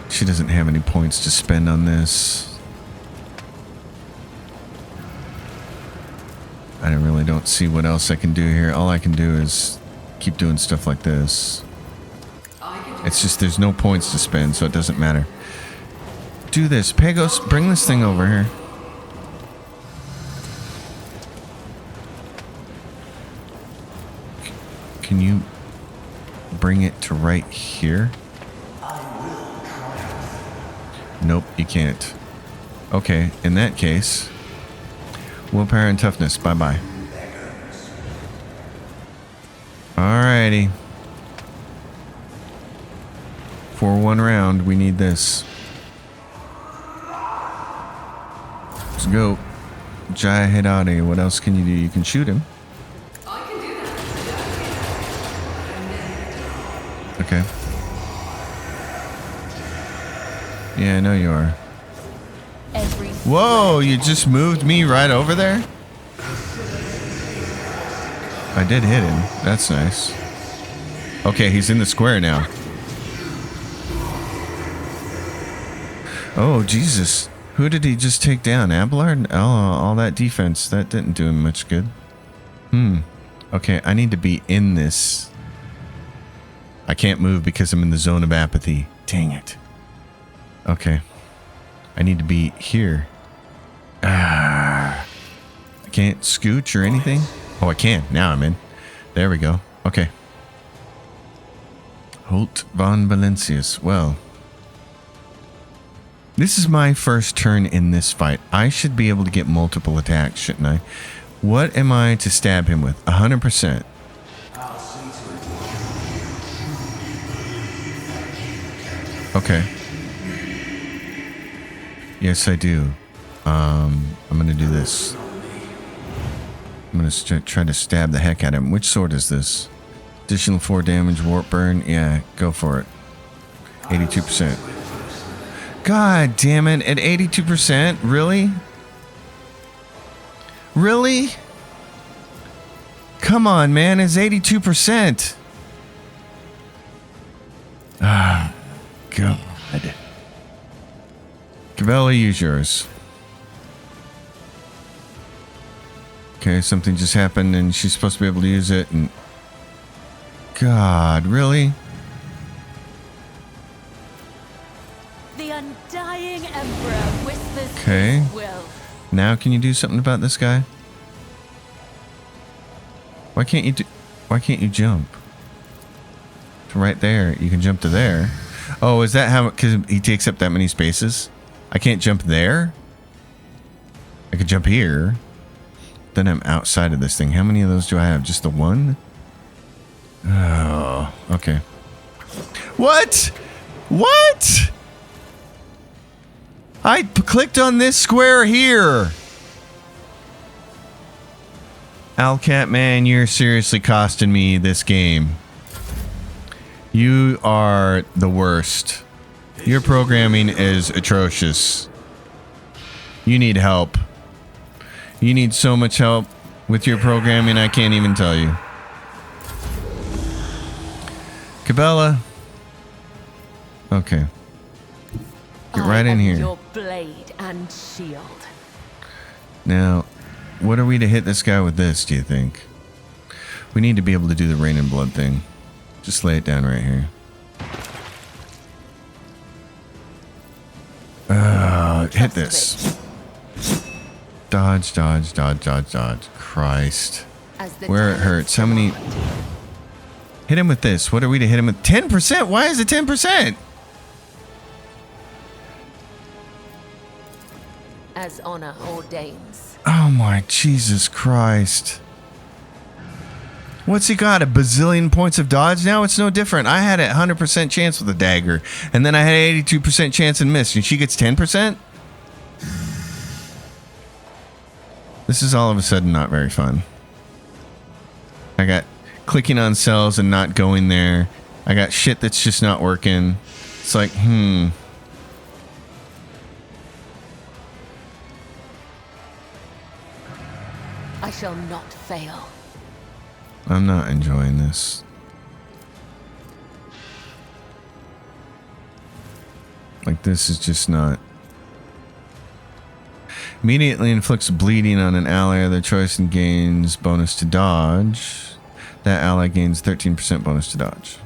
She doesn't have any points to spend on this. I really don't see what else I can do here. All I can do is keep doing stuff like this. It's just there's no points to spend, so it doesn't matter. Do this. Pagos, bring this thing over here. Can you bring it to right here? Nope, you can't. Okay, in that case, willpower and toughness. Bye-bye. Alrighty. For one round, we need this. Let's go. Jaya Hidari, what else can you do? You can shoot him. I can do that. Okay. Yeah, I know you are. Whoa, you just moved me right over there? I did hit him. That's nice. Okay, he's in the square now. Oh, Jesus. Who did he just take down? Abelard? Oh, all that defense. That didn't do him much good. Okay, I need to be in this. I can't move because I'm in the zone of apathy. Dang it. Okay. I need to be here. I can't scooch or anything? Oh, I can. Now I'm in. There we go. Okay. Holt von Valencius. Well, this is my first turn in this fight. I should be able to get multiple attacks, shouldn't I? What am I to stab him with? 100%. Okay. Yes, I do. I'm gonna do this. I'm going to try to stab the heck out of him. Which sword is this? Additional 4 damage, warp burn. Yeah, go for it. 82%. God damn it. At 82%? Really? Really? Come on, man. It's 82%. Ah, God. Cabela, use yours. Okay, something just happened and she's supposed to be able to use it and... God, really? The undying Emperor whispers Okay. his will. Now can you do something about this guy? Why can't you jump? It's right there. You can jump to there. Oh, is that how... Because he takes up that many spaces? I can't jump there? I could jump here. Then I'm outside of this thing. How many of those do I have? Just the one? Oh, okay. What? What? I clicked on this square here. Alcat, man, you're seriously costing me this game. You are the worst. Your programming is atrocious. You need help. You need so much help with your programming, I can't even tell you. Cabela. Okay. Get right in here. Your blade and shield. Now, what are we to hit this guy with this, do you think? We need to be able to do the rain and blood thing. Just lay it down right here. Hit this. Dodge, dodge, dodge, dodge, dodge. Christ. Where it hurts. How many... Hit him with this. What are we to hit him with? 10%? Why is it 10%? As honor ordains. Oh my Jesus Christ. What's he got? A bazillion points of dodge now? It's no different. I had a 100% chance with a dagger. And then I had an 82% chance and missed. And she gets 10%? This is all of a sudden not very fun. I got clicking on cells and not going there. I got shit that's just not working. It's like, I shall not fail. I'm not enjoying this. Like, this is just not... Immediately inflicts bleeding on an ally of their choice and gains bonus to dodge. That ally gains 13% bonus to dodge.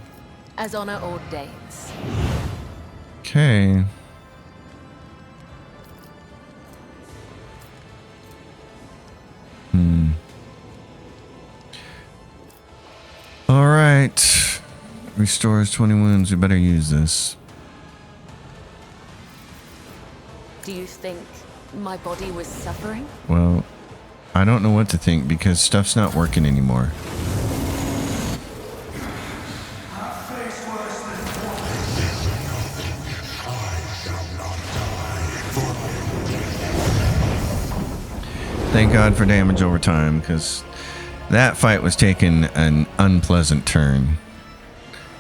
As honor ordains. Okay. All right. Restores 20 wounds. We better use this. Do you think my body was suffering? Well, I don't know what to think because stuff's not working anymore. Thank God for damage over time, because that fight was taking an unpleasant turn.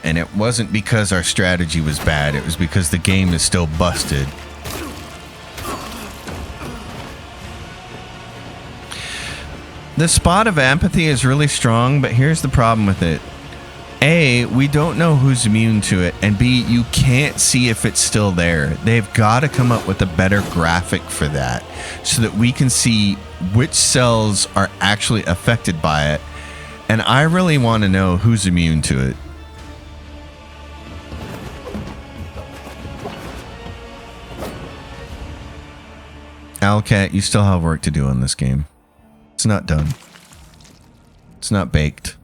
And it wasn't because our strategy was bad, it was because the game is still busted. The spot of apathy is really strong, but here's the problem with it. A, we don't know who's immune to it, and B, you can't see if it's still there. They've got to come up with a better graphic for that so that we can see which cells are actually affected by it. And I really want to know who's immune to it. Alcat, you still have work to do on this game. It's not done. It's not baked.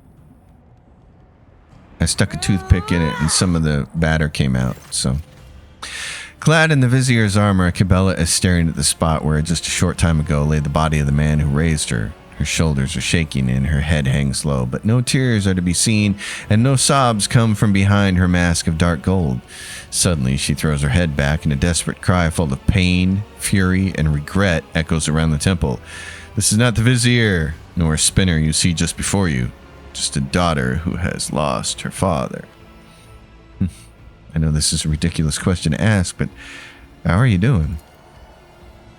I stuck a toothpick in it and some of the batter came out, so. Clad in the Vizier's armor, Cabela is staring at the spot where just a short time ago lay the body of the man who raised her. Her shoulders are shaking and her head hangs low, but no tears are to be seen and no sobs come from behind her mask of dark gold. Suddenly, she throws her head back and a desperate cry full of pain, fury, and regret echoes around the temple. This is not the Vizier. nor a spinner you see just before you, just a daughter who has lost her father. I know this is a ridiculous question to ask, but how are you doing?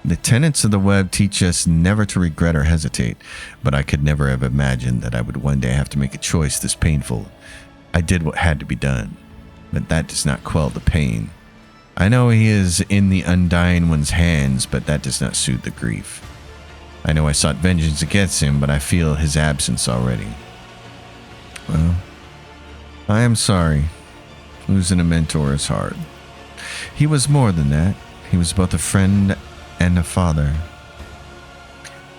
The tenets of the web teach us never to regret or hesitate, but I could never have imagined that I would one day have to make a choice this painful. I did what had to be done, but that does not quell the pain. I know he is in the Undying One's hands, but that does not soothe the grief. I know I sought vengeance against him, but I feel his absence already. Well, I am sorry. Losing a mentor is hard. He was more than that. He was both a friend and a father.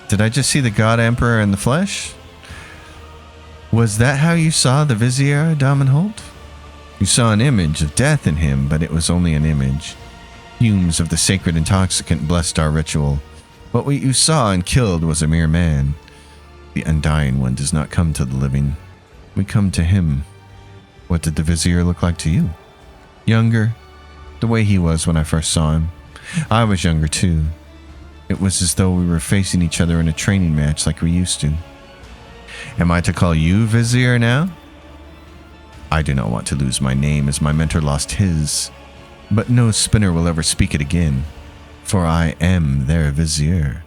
Did I just see the God Emperor in the flesh? Was that how you saw the Vizier, Damenholt? You saw an image of death in him, but it was only an image. Fumes of the sacred intoxicant blessed our ritual. But what you saw and killed was a mere man. The Undying One does not come to the living. We come to him. What did the Vizier look like to you? Younger, the way he was when I first saw him. I was younger too. It was as though we were facing each other in a training match like we used to. Am I to call you Vizier now? I do not want to lose my name as my mentor lost his, but no spinner will ever speak it again, for I am their Vizier.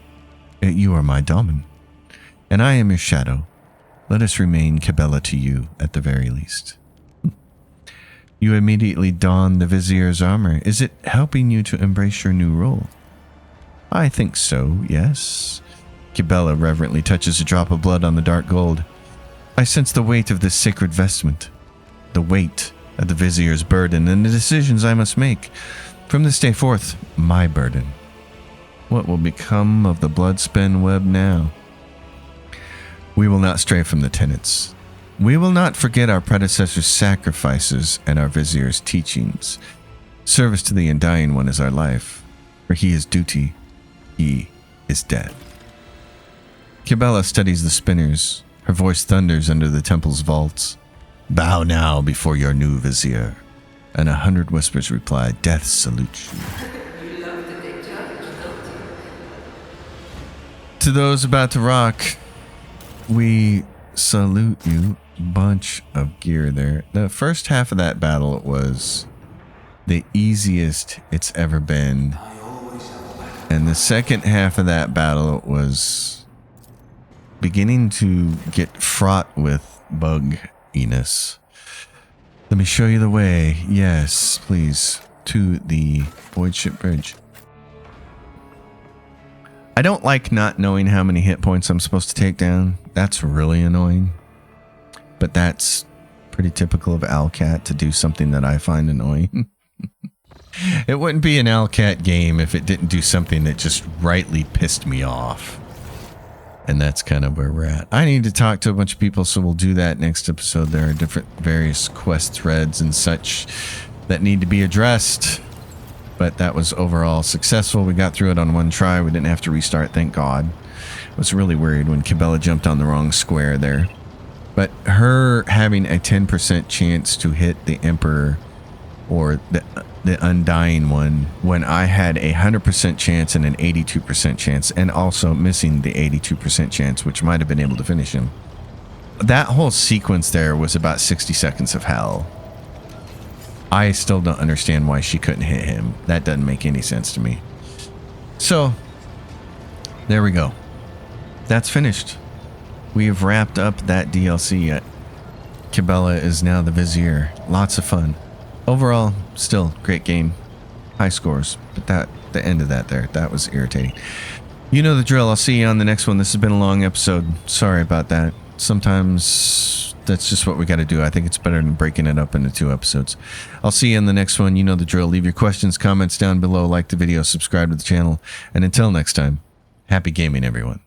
You are my Damen, and I am your shadow. Let us remain Cabela to you at the very least. You immediately don the Vizier's armor. Is it helping you to embrace your new role? I think so, yes. Cabela reverently touches a drop of blood on the dark gold. I sense the weight of this sacred vestment, the weight of the Vizier's burden and the decisions I must make. From this day forth, my burden. What will become of the bloodspin web now? We will not stray from the tenets. We will not forget our predecessors' sacrifices and our Vizier's teachings. Service to the Undying One is our life, for he is duty, he is death. Cabela studies the spinners. Her voice thunders under the temple's vaults. Bow now before your new Vizier. And 100 whispers reply, Death salutes you. You love the big judge, don't you? To those about to rock, we salute you. Bunch of gear there. The first half of that battle was the easiest it's ever been. And the second half of that battle was beginning to get fraught with bugginess. Let me show you the way. Yes, please. To the Void Ship Bridge. I don't like not knowing how many hit points I'm supposed to take down. That's really annoying. But that's pretty typical of Alcat to do something that I find annoying. It wouldn't be an Alcat game if it didn't do something that just rightly pissed me off. And that's kind of where we're at. I need to talk to a bunch of people, so we'll do that next episode. There are different various quest threads and such that need to be addressed. But that was overall successful. We got through it on one try. We didn't have to restart, thank God. I was really worried when Cabela jumped on the wrong square there. But her having a 10% chance to hit the Emperor or the Undying One when I had a 100% chance and an 82% chance, and also missing the 82% chance, which might have been able to finish him. That whole sequence there was about 60 seconds of hell. I still don't understand why she couldn't hit him. That doesn't make any sense to me. So, there we go. That's finished. We have wrapped up that DLC. Cabela is now the Vizier. Lots of fun. Overall, still great game. High scores. But the end of that was irritating. You know the drill. I'll see you on the next one. This has been a long episode. Sorry about that. Sometimes that's just what we got to do. I think it's better than breaking it up into 2 episodes. I'll see you in the next one. You know the drill. Leave your questions, comments down below. Like the video. Subscribe to the channel. And until next time, happy gaming, everyone.